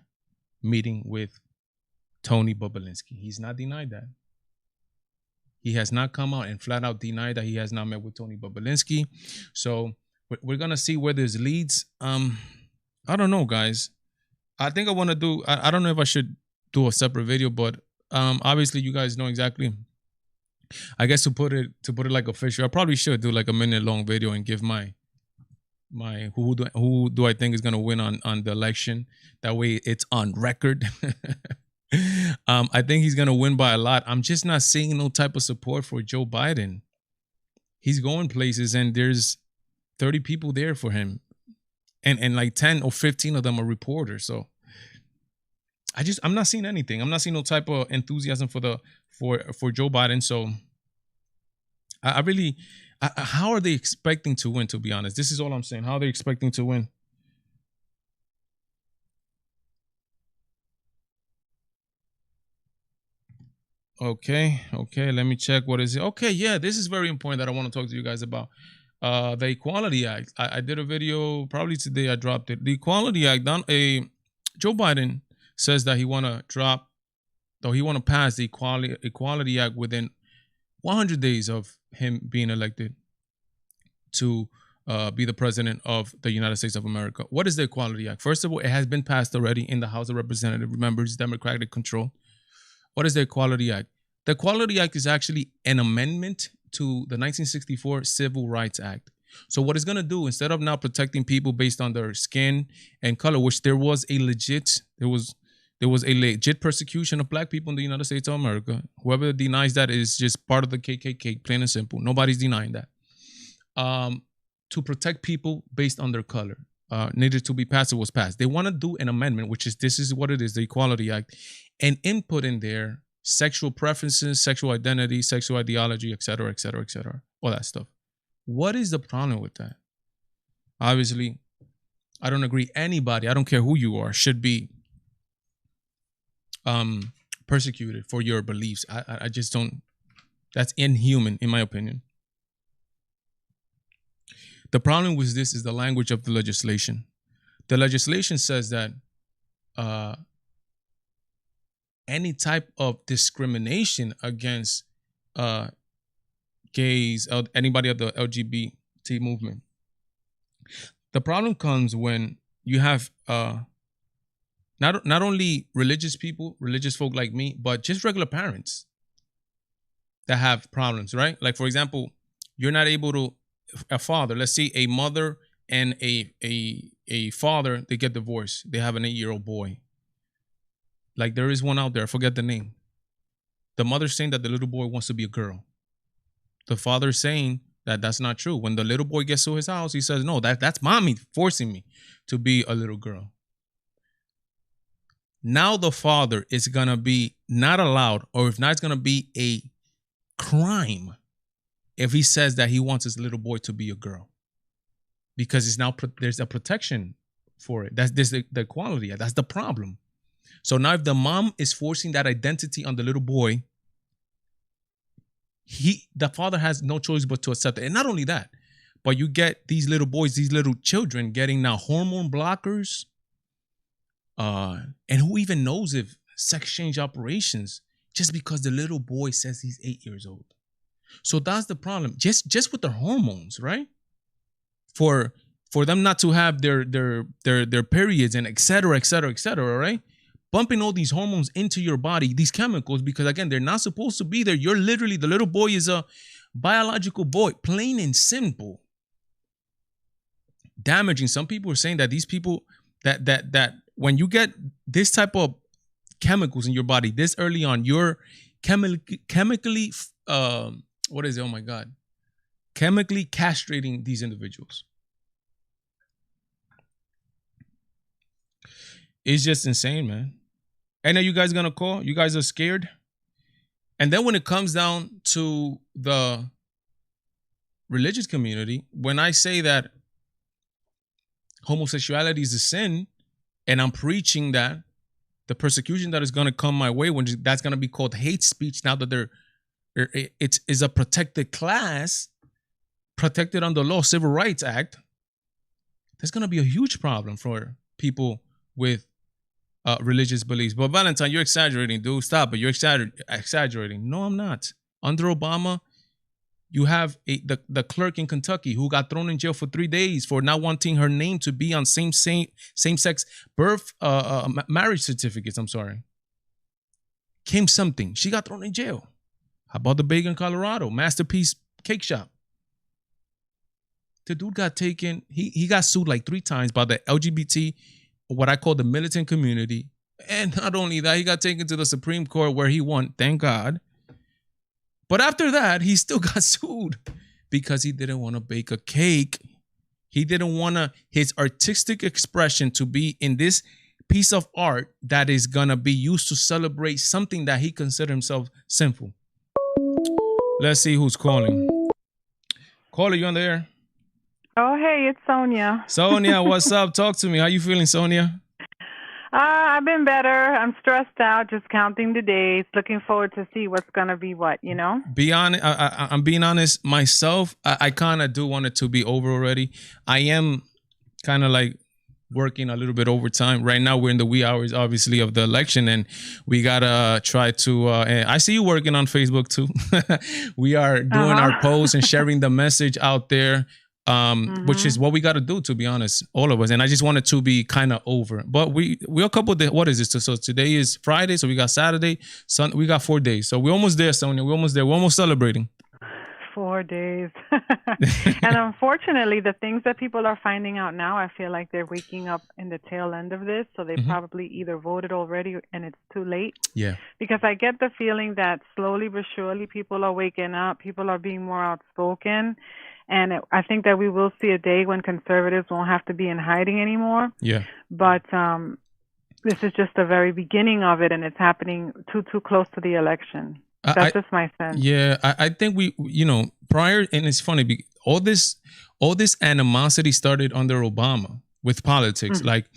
meeting with Tony Bobulinski. He's not denied that. He has not come out and flat out denied that he has not met with Tony Bobulinski. So we're going to see where this leads. I don't know, guys. I think I want to do, I don't know if I should do a separate video, but obviously you guys know exactly. I guess to put it like official, I probably should do like a minute-long video and give my who do I think is gonna win on the election. That way it's on record. I think he's gonna win by a lot. I'm just not seeing no type of support for Joe Biden. He's going places and there's 30 people there for him. And like 10 or 15 of them are reporters. So I'm not seeing anything. I'm not seeing no type of enthusiasm for Joe Biden. So I really, how are they expecting to win, to be honest? This is all I'm saying. How are they expecting to win? Okay, let me check. What is it? Okay, yeah, this is very important that I want to talk to you guys about. The Equality Act. I did a video probably today. I dropped it. The Equality Act. Joe Biden says that he want to pass the Equality Act within 100 days of him being elected to be the president of the United States of America. What is the Equality Act? First of all, it has been passed already in the House of Representatives. Remember, it's Democratic control. What is the Equality Act? The Equality Act is actually an amendment to the 1964 Civil Rights Act. So what it's going to do, instead of now protecting people based on their skin and color, which there was a legit persecution of black people in the United States of America. Whoever denies that is just part of the KKK, plain and simple. Nobody's denying that. To protect people based on their color. Needed to be passed, it was passed. They want to do an amendment, which is, this is what it is, the Equality Act, and input in there sexual preferences, sexual identity, sexual ideology, etc., all that stuff. What is the problem with that? Obviously, I don't agree. Anybody, I don't care who you are, should be persecuted for your beliefs. I just don't. That's inhuman, in my opinion. The problem with this is the language of the legislation. The legislation says that any type of discrimination against gays, anybody of the LGBT movement. The problem comes when you have not only religious people, religious folk like me, but just regular parents that have problems, right? Like, for example, you're not able to, a father, let's say a mother and a father, they get divorced. They have an 8-year-old boy. Like there is one out there, I forget the name. The mother's saying that the little boy wants to be a girl. The father's saying that that's not true. When the little boy gets to his house, he says, no, that's mommy forcing me to be a little girl. Now the father is going to be not allowed, or if not, it's going to be a crime if he says that he wants his little boy to be a girl. Because it's now there's a protection for it. There's the equality. That's the problem. So now if the mom is forcing that identity on the little boy, the father has no choice but to accept it. And not only that, but you get these little boys, these little children getting now hormone blockers. And who even knows if sex change operations just because the little boy says he's 8 years old. So that's the problem. Just with the hormones, right? For them not to have their periods and et cetera, right? Bumping all these hormones into your body, these chemicals, because again, they're not supposed to be there. You're literally, the little boy is a biological boy, plain and simple. Damaging. Some people are saying that these people, that when you get this type of chemicals in your body this early on, you're chemically, what is it? Oh my God. Chemically castrating these individuals. It's just insane, man. And are you guys going to call? You guys are scared? And then when it comes down to the religious community, when I say that homosexuality is a sin, and I'm preaching that the persecution that is going to come my way, when that's going to be called hate speech, now that it is a protected class, protected under law, Civil Rights Act, there's going to be a huge problem for people with religious beliefs. But Valentine, you're exaggerating, dude. Stop it. You're exaggerating. No, I'm not. Under Obama, you have the clerk in Kentucky who got thrown in jail for 3 days for not wanting her name to be on same-sex birth marriage certificates. I'm sorry. Came something. She got thrown in jail. How about the Bacon, Colorado Masterpiece Cake Shop? The dude got taken. He got sued like 3 times by the LGBT, what I call the militant community. And not only that, he got taken to the Supreme Court where he won, thank God. But after that, he still got sued because he didn't want to bake a cake. He didn't want his artistic expression to be in this piece of art that is going to be used to celebrate something that he considered himself sinful. Let's see who's calling. Caller, you on the air? Oh, hey, it's Sonia. Sonia, what's up? Talk to me. How you feeling, Sonia? I've been better. I'm stressed out, just counting the days, looking forward to see what's going to be what, you know? I'm being honest myself. I kind of do want it to be over already. I am kind of like working a little bit overtime. Right now, we're in the wee hours, obviously, of the election, and we got to try to, I see you working on Facebook too. We are doing our posts and sharing the message out there. Which is what we got to do, to be honest, all of us. And I just want it to be kind of over. But we're a couple of days. What is this? So today is Friday. So we got Saturday, Sunday. We got 4 days. So we're almost there, Sonia. We're almost there. We're almost celebrating. 4 days. And unfortunately, the things that people are finding out now, I feel like they're waking up in the tail end of this. So they probably either voted already and it's too late. Yeah. Because I get the feeling that slowly but surely people are waking up. People are being more outspoken. And I think that we will see a day when conservatives won't have to be in hiding anymore. Yeah. But this is just the very beginning of it, and it's happening too close to the election. That's just my sense. Yeah, I think we, prior, and it's funny, all this animosity started under Obama with politics. Like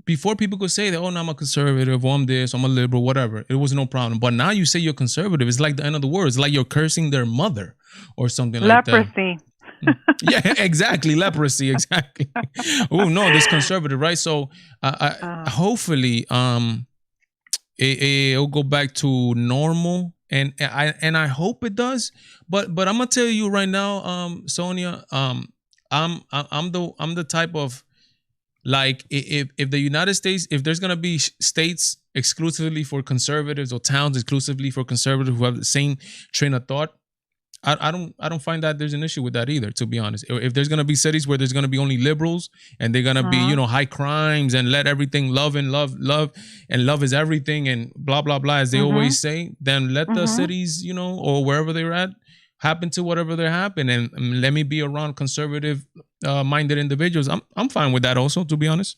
before people could say that, oh, no, I'm a conservative, or I'm this, I'm a liberal, whatever. It was no problem. But now you say you're conservative, it's like the end of the world. It's like you're cursing their mother or something like that. Leprosy. Yeah, exactly. Leprosy, exactly. Oh, no, this conservative, right? So hopefully it'll go back to normal. And I hope it does. But I'm gonna tell you right now, Sonia, I'm the type of, like, if the United States, if there's gonna be states exclusively for conservatives or towns exclusively for conservatives who have the same train of thought, I don't find that there's an issue with that either, to be honest. If there's gonna be cities where there's gonna be only liberals and they're gonna be, high crimes and let everything love and love is everything and blah blah blah, as they always say, then let the cities, or wherever they're at, happen to whatever they happen, and let me be around conservative minded individuals. I'm fine with that also, to be honest.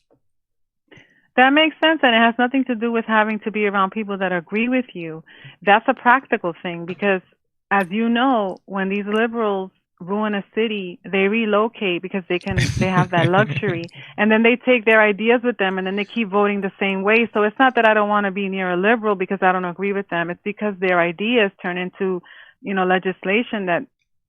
That makes sense, and it has nothing to do with having to be around people that agree with you. That's a practical thing, because as you know, when these liberals ruin a city, they relocate because they have that luxury, and then they take their ideas with them, and then they keep voting the same way. So it's not that I don't want to be near a liberal because I don't agree with them. It's because their ideas turn into, legislation that,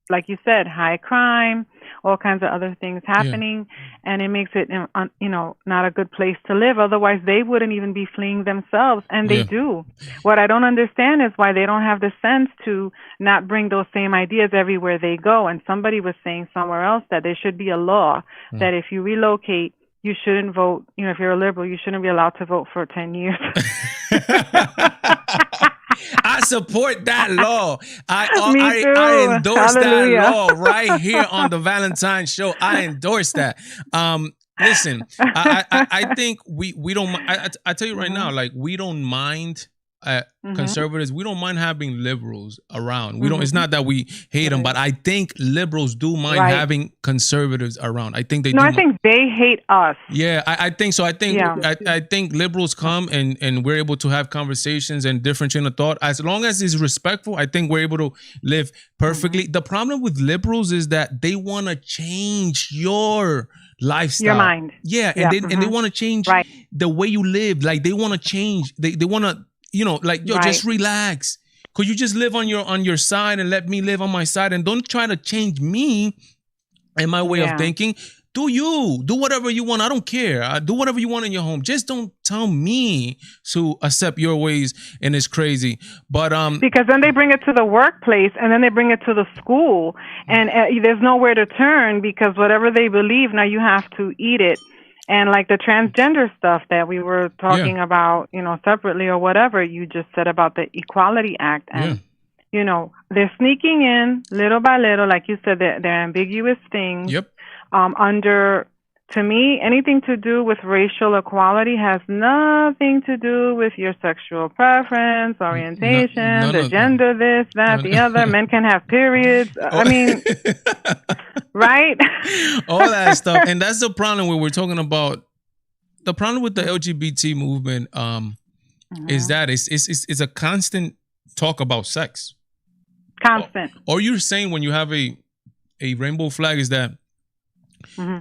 like you said, high crime, all kinds of other things happening, and it makes it, not a good place to live. Otherwise, they wouldn't even be fleeing themselves, and they do. What I don't understand is why they don't have the sense to not bring those same ideas everywhere they go. And somebody was saying somewhere else that there should be a law that if you relocate, you shouldn't vote. If you're a liberal, you shouldn't be allowed to vote for 10 years. I support that law. I endorse Hallelujah. that law right here on the Valentine show. I endorse that. Listen, I think we don't. I tell you right now, like, we don't mind. Conservatives, we don't mind having liberals around. We don't. It's not that we hate them, but I think liberals do mind having conservatives around. I think they. No, I think they hate us. Yeah, I think so. I think liberals come and we're able to have conversations and different train of thought. As long as it's respectful, I think we're able to live perfectly. The problem with liberals is that they want to change your lifestyle, your mind. Yeah, and they want to change the way you live. Like, they want to change. They want to. Just relax. Could you just live on your side and let me live on my side, and don't try to change me and my way of thinking. Do whatever you want. I don't care. Do whatever you want in your home. Just don't tell me to accept your ways, and it's crazy. But because then they bring it to the workplace, and then they bring it to the school, and there's nowhere to turn, because whatever they believe, now you have to eat it. And like the transgender stuff that we were talking about, separately or whatever, you just said about the Equality Act. And, they're sneaking in little by little, like you said, they're ambiguous things. Yep. To me, anything to do with racial equality has nothing to do with your sexual preference, orientation, the gender, this, that, the other. Men can have periods. I mean, right? All that stuff. And that's the problem when we're talking about the problem with the LGBT movement is that it's a constant talk about sex. Constant. Or you're saying when you have a rainbow flag is that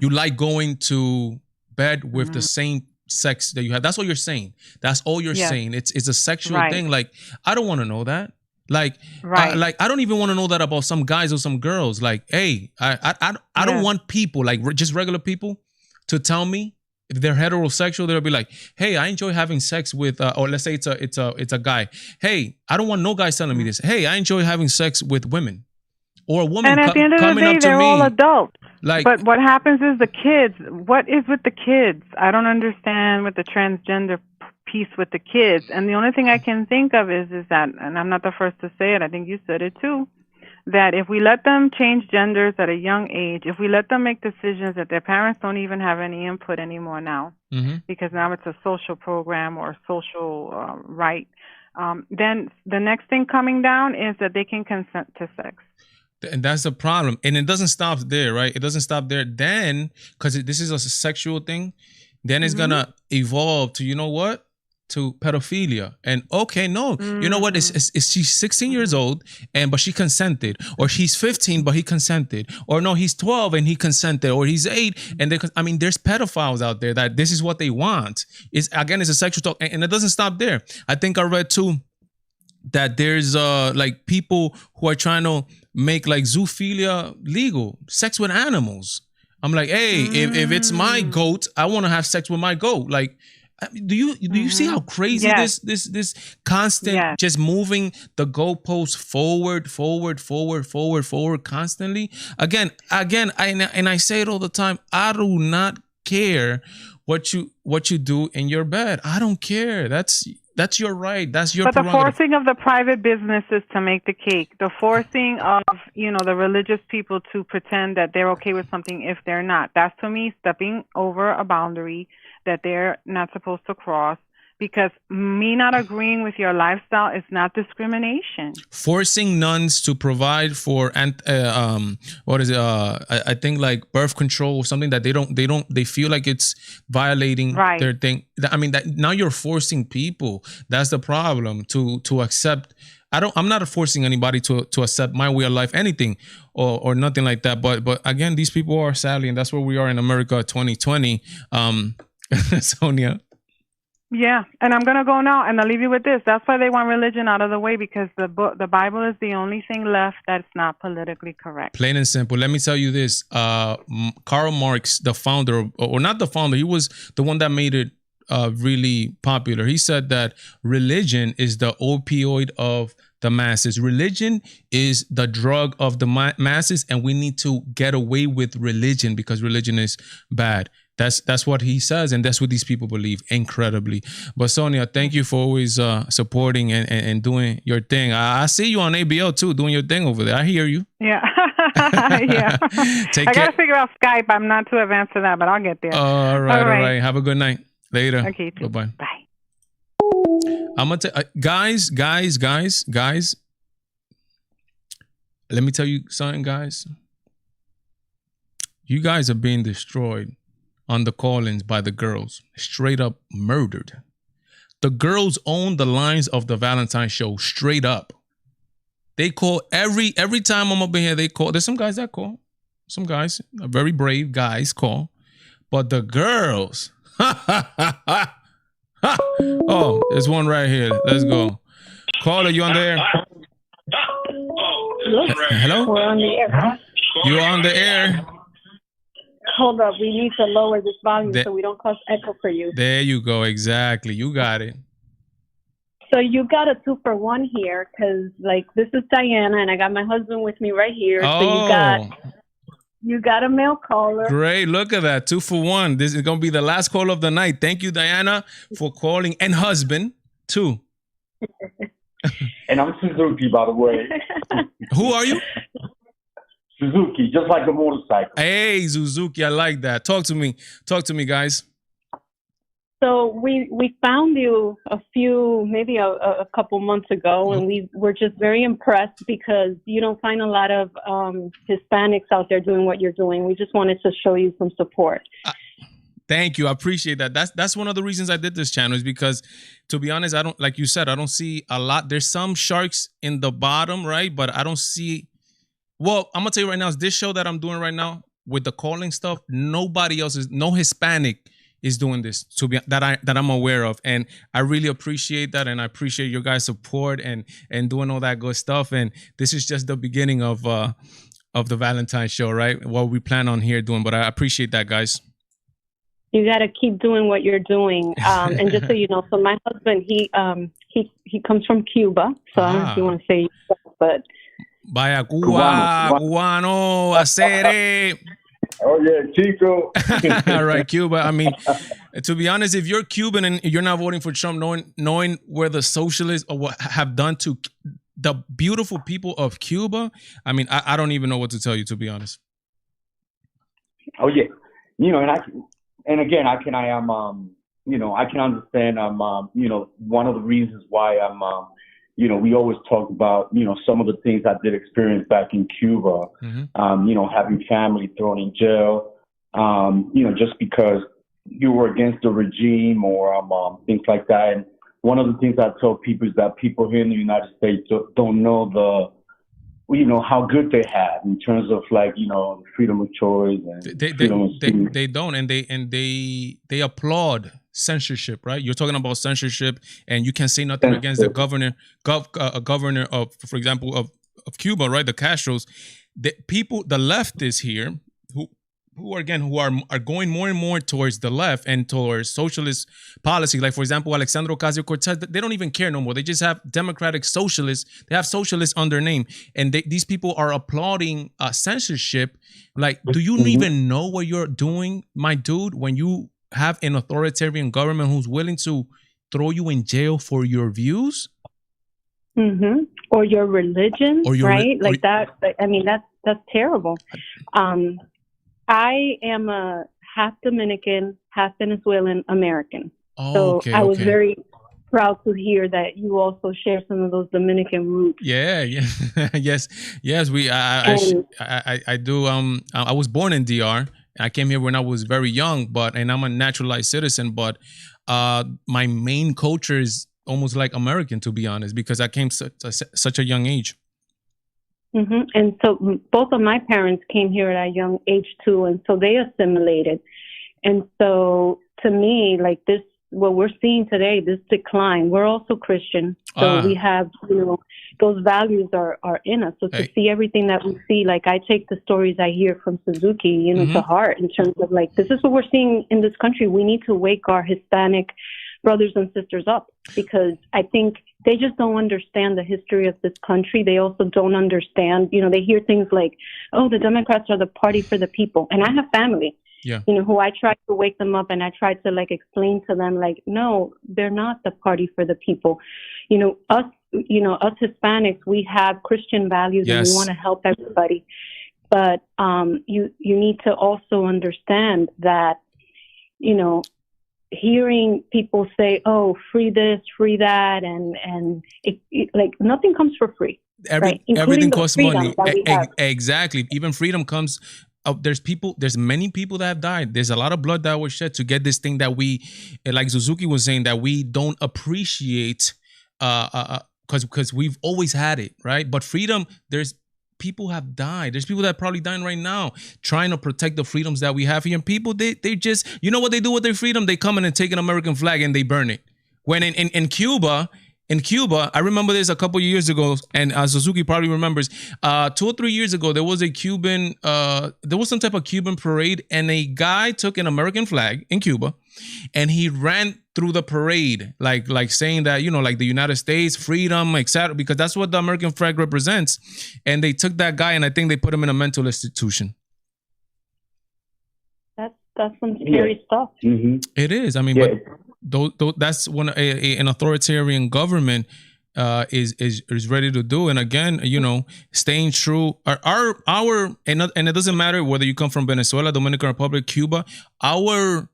you like going to bed with the same sex that you have. That's what you're saying. That's all you're saying. It's a sexual thing. Like, I don't want to know that. Like, I don't even want to know that about some guys or some girls. Like, hey, I don't want people, like just regular people, to tell me if they're heterosexual. They'll be like, hey, I enjoy having sex with, or let's say it's a guy. Hey, I don't want no guys telling me this. Hey, I enjoy having sex with women. Or a woman and at the end of the day, they're all adults. But what happens is the kids. What is with the kids? I don't understand with the transgender piece with the kids. And the only thing I can think of is that, and I'm not the first to say it, I think you said it too, that if we let them change genders at a young age, if we let them make decisions that their parents don't even have any input anymore now, because now it's a social program or a social right, then the next thing coming down is that they can consent to sex. And that's the problem. And it doesn't stop there, right? It doesn't stop there. Then, because this is a sexual thing, then it's going to evolve to, you know what? To pedophilia. And okay, no, you know what? She's 16 years old, but she consented. Or she's 15, but he consented. Or no, he's 12 and he consented. Or he's 8. And there's pedophiles out there that this is what they want. It's a sexual talk. And it doesn't stop there. I think I read too that there's like people who are trying to make like zoophilia legal, sex with animals. I'm like, hey, if it's my goat, I want to have sex with my goat. Like, do you see how crazy this constant just moving the goalposts forward constantly? Again, I say it all the time. I do not care what you do in your bed. I don't care. That's that's your right. That's your But the prerogative. forcing of the private businesses to make the cake, the forcing of, the religious people to pretend that they're okay with something if they're not, that's to me stepping over a boundary that they're not supposed to cross. Because me not agreeing with your lifestyle is not discrimination. Forcing nuns to provide for what is it? I think like birth control or something that they feel like it's violating their thing. I mean, that now you're forcing people. That's the problem to accept. I'm not forcing anybody to accept my way of life, anything or nothing like that. But again, these people are sadly, and that's where we are in America 2020. Sonia. Yeah, and I'm gonna go now, and I'll leave you with this. That's why they want religion out of the way, because the Bible is the only thing left that's not politically correct. Plain and simple. Let me tell you this: Karl Marx, the founder, or not the founder, he was the one that made it really popular. He said that religion is the opioid of the masses. Religion is the drug of the masses, and we need to get away with religion because religion is bad. That's what he says, and that's what these people believe incredibly. But Sonia, thank you for always supporting and doing your thing. I see you on ABL too, doing your thing over there. I hear you. Yeah. Yeah. I gotta figure out Skype. I'm not too advanced to that, but I'll get there. All right. Have a good night. Later. Okay. Bye-bye. Bye. I'm gonna tell guys. Let me tell you something, guys. You guys are being destroyed on the call-ins by the girls, straight up murdered. The girls own the lines of the Valentine show, straight up. They call every time I'm up in here, they call. There's some guys that call. Some guys, very brave guys call. But the girls, oh, there's one right here. Let's go. Caller, you on the air? Hello? We're on the air. You on the air? Hold up, we need to lower this volume so we don't cause echo for you. There you go, exactly. You got it. So you got a 2-for-1 here, because this is Diana, and I got my husband with me right here. Oh. So you got a male caller. Great, look at that, 2-for-1. This is gonna be the last call of the night. Thank you, Diana, for calling, and husband too. And I'm Suzuki, by the way. Who are you? Suzuki, just like a motorcycle. Hey, Suzuki, I like that. Talk to me, guys. So we found you maybe a couple months ago, and we were just very impressed because you don't find a lot of Hispanics out there doing what you're doing. We just wanted to show you some support. Thank you. I appreciate that. That's one of the reasons I did this channel, is because, to be honest, I don't, like you said, I don't see a lot. There's some sharks in the bottom, right? But I don't see. Well, I'm gonna tell you right now, this show that I'm doing right now with the calling stuff, nobody else no Hispanic is doing this that I'm aware of. And I really appreciate that, and I appreciate your guys' support and doing all that good stuff. And this is just the beginning of the Valentine show, right? What we plan on here doing. But I appreciate that, guys. You got to keep doing what you're doing. And just so you know, so my husband, he comes from Cuba. So I don't know if you want to say, but Vaya Cuba, cubano, hacer. Oh yeah, Chico. All right, Cuba. I mean, to be honest, if you're Cuban and you're not voting for Trump, knowing where the socialists or what have done to the beautiful people of Cuba, I mean, I don't even know what to tell you, to be honest. Oh yeah, and again, I can understand. One of the reasons why I'm we always talk about, some of the things I did experience back in Cuba, having family thrown in jail, just because you were against the regime or things like that. And one of the things I tell people is that people here in the United States don't know how good they have in terms of freedom of choice and freedom of speech. They don't, and they applaud censorship, right? You're talking about censorship, and you can say nothing against the governor of, for example, of Cuba, right? The Castros, the leftists here who are going more and more towards the left and towards socialist policy. Like, for example, Alexandro Ocasio-Cortez, they don't even care no more. They just have democratic socialists. They have socialists on their name. And these people are applauding censorship. Like, do you even know what you're doing, my dude, when you have an authoritarian government who's willing to throw you in jail for your views. Mm-hmm. Or your religion, Or your right? Like that. I mean, that's terrible. I am a half Dominican, half Venezuelan American. Oh, so I was very proud to hear that you also share some of those Dominican roots. Yeah. yes. I do. I was born in DR. I came here when I was very young, and I'm a naturalized citizen. But my main culture is almost like American, to be honest, because I came such a young age. Mm-hmm. And so both of my parents came here at a young age too, and so they assimilated. And so to me, like this, what we're seeing today, this decline, we're also Christian. So we have, those values are in us. So to see everything that we see, like I take the stories I hear from Suzuki, to heart in terms of like, this is what we're seeing in this country. We need to wake our Hispanic brothers and sisters up, because I think they just don't understand the history of this country. They also don't understand, they hear things like, oh, the Democrats are the party for the people. And I have family, who I try to wake them up, and I try to like explain to them, like, no, they're not the party for the people. Us Hispanics, we have Christian values and we want to help everybody. But you need to also understand that, hearing people say, oh, free this, free that, and it like nothing comes for free. Everything costs money. Exactly. Even freedom comes. There's many people that have died. There's a lot of blood that was shed to get this thing that we, like Suzuki was saying, that we don't appreciate, because we've always had it, right? But freedom, there's people have died. There's people that are probably dying right now trying to protect the freedoms that we have here. And people, they just, what they do with their freedom? They come in and take an American flag and they burn it. When in Cuba, I remember this a couple of years ago, and Suzuki probably remembers, 2 or 3 years ago, there was some type of Cuban parade, and a guy took an American flag in Cuba, and he ran through the parade, like saying that, like the United States, freedom, etc., because that's what the American flag represents. And they took that guy, and I think they put him in a mental institution. That's some scary stuff. Mm-hmm. It is. I mean, but that's when an authoritarian government is ready to do. And again, staying true. Our and it doesn't matter whether you come from Venezuela, Dominican Republic, Cuba, and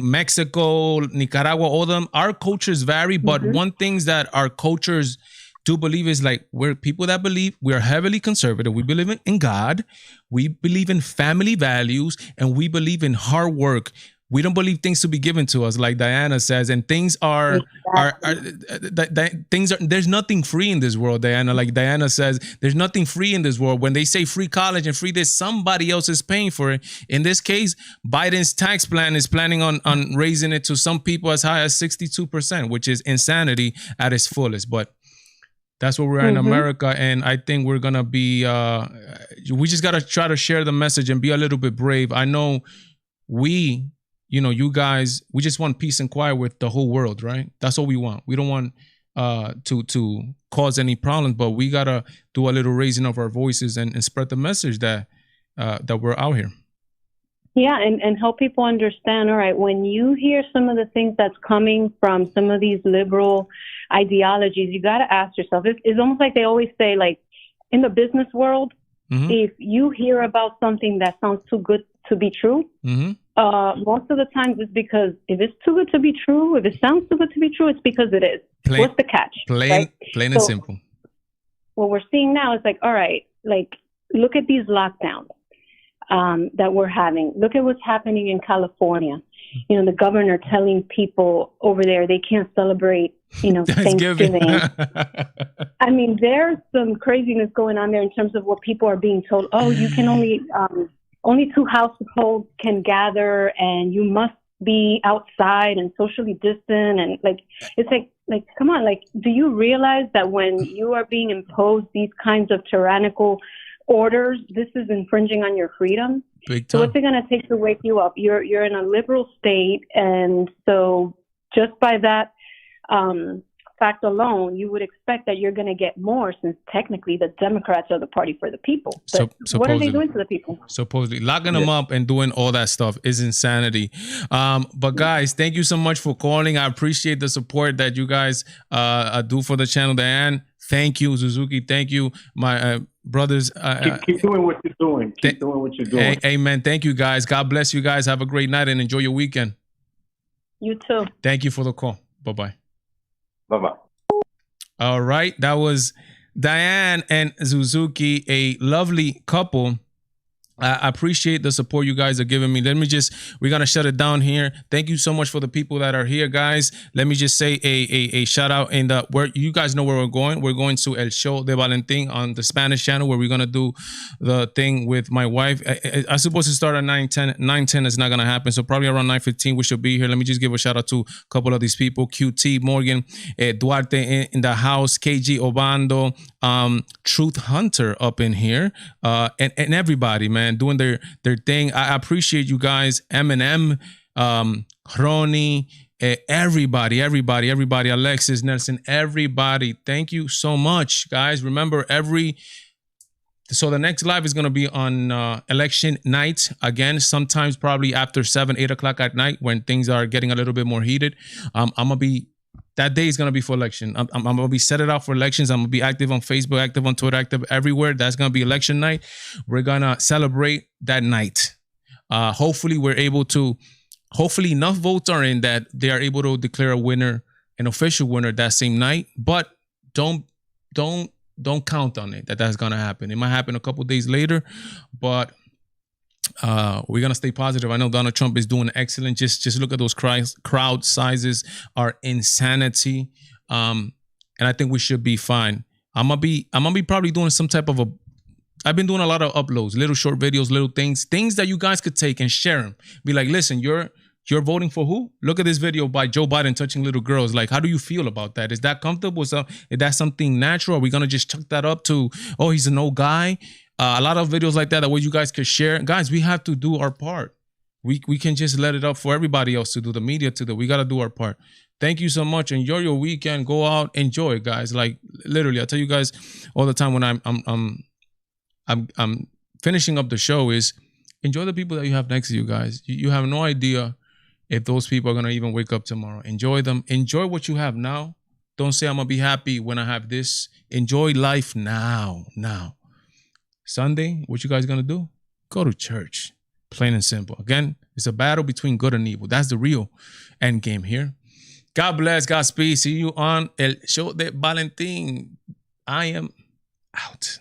Mexico, Nicaragua, all of them, our cultures vary. But one thing that our cultures do believe is, like, we're people that believe, we're heavily conservative. We believe in God. We believe in family values, and we believe in hard work. We don't believe things to be given to us, like Diana says, and things there's nothing free in this world, Diana. Like Diana says, there's nothing free in this world. When they say free college and free this, somebody else is paying for it. In this case, Biden's tax plan is planning on raising it to some people as high as 62%, which is insanity at its fullest. But that's where we're in America, and I think we're gonna be. We just gotta try to share the message and be a little bit brave. I know you guys, we just want peace and quiet with the whole world, right? That's all we want. We don't want to cause any problems, but we gotta do a little raising of our voices and spread the message that we're out here. Yeah, and help people understand, all right, when you hear some of the things that's coming from some of these liberal ideologies, you got to ask yourself, it's almost like they always say, like, in the business world, if you hear about something that sounds too good to be true, most of the times it's because if it's too good to be true, if it sounds too good to be true, it's because it is. What's the catch? Plain and simple. What we're seeing now is like, all right, like, look at these lockdowns that we're having. Look at what's happening in California. The governor telling people over there they can't celebrate, Thanksgiving. I mean, there's some craziness going on there in terms of what people are being told. Oh, you can only 2 households can gather, and you must be outside and socially distant. And it's like, come on, like, do you realize that when you are being imposed these kinds of tyrannical orders, this is infringing on your freedom? So what's it going to take to wake you up? You're in a liberal state, and so just by that fact alone, you would expect that you're going to get more, since technically the Democrats are the party for the people. But what are they doing to the people? Supposedly locking them up and doing all that stuff is insanity. But guys, thank you so much for calling. I appreciate the support that you guys do for the channel. Diane, thank you. Suzuki, thank you. My brothers, keep doing what you're doing. Keep doing what you're doing. Amen. Thank you, guys. God bless you guys. Have a great night and enjoy your weekend. You too. Thank you for the call. Bye-bye. Bye-bye. All right. That was Diane and Suzuki, a lovely couple. I appreciate the support you guys are giving me. We're going to shut it down here. Thank you so much for the people that are here, guys. Let me just say a shout out in where you guys know where we're going. We're going to El Show de Valentin on the Spanish channel, where we're going to do the thing with my wife. I'm supposed to start at 9:10. 9:10 is not going to happen. So probably around 9:15, we should be here. Let me just give a shout out to a couple of these people. QT, Morgan, Duarte in the house, KG Obando, Truth Hunter up in here, and everybody, man, doing their thing. I appreciate you guys. Eminem, Ronnie, everybody, Alexis, Nelson, everybody. Thank you so much, guys. Remember, so the next live is going to be on election night. Again, sometimes probably after 7, 8 o'clock at night, when things are getting a little bit more heated. That day is going to be for election. I'm going to be set it out for elections. I'm going to be active on Facebook, active on Twitter, active everywhere. That's going to be election night. We're going to celebrate that night. Hopefully enough votes are in that they are able to declare a winner, an official winner that same night. But don't count on it that's going to happen. It might happen a couple days later, but we're gonna stay positive. I know Donald Trump is doing excellent. Just look at those crowd sizes are insanity, and I think we should be fine. I'm gonna be probably doing some type of I've been doing a lot of uploads, little short videos, little things that you guys could take and share them. Be like, listen, you're voting for who? Look at this video by Joe Biden touching little girls. Like, how do you feel about that? Is that comfortable? Is that something natural? Are we gonna just chuck that up to, oh, he's an old guy? A lot of videos like that way you guys could share. Guys, we have to do our part. We can just let it up for everybody else to do, the media to do. We got to do our part. Thank you so much. Enjoy your weekend. Go out, enjoy it, guys. Like, literally, I tell you guys all the time when I'm finishing up the show is enjoy the people that you have next to you, guys. You have no idea if those people are going to even wake up tomorrow. Enjoy them. Enjoy what you have now. Don't say I'm going to be happy when I have this. Enjoy life now. Sunday, what you guys gonna do? Go to church. Plain and simple. Again, it's a battle between good and evil. That's the real end game here. God bless. Godspeed. See you on El Show de Valentin. I am out.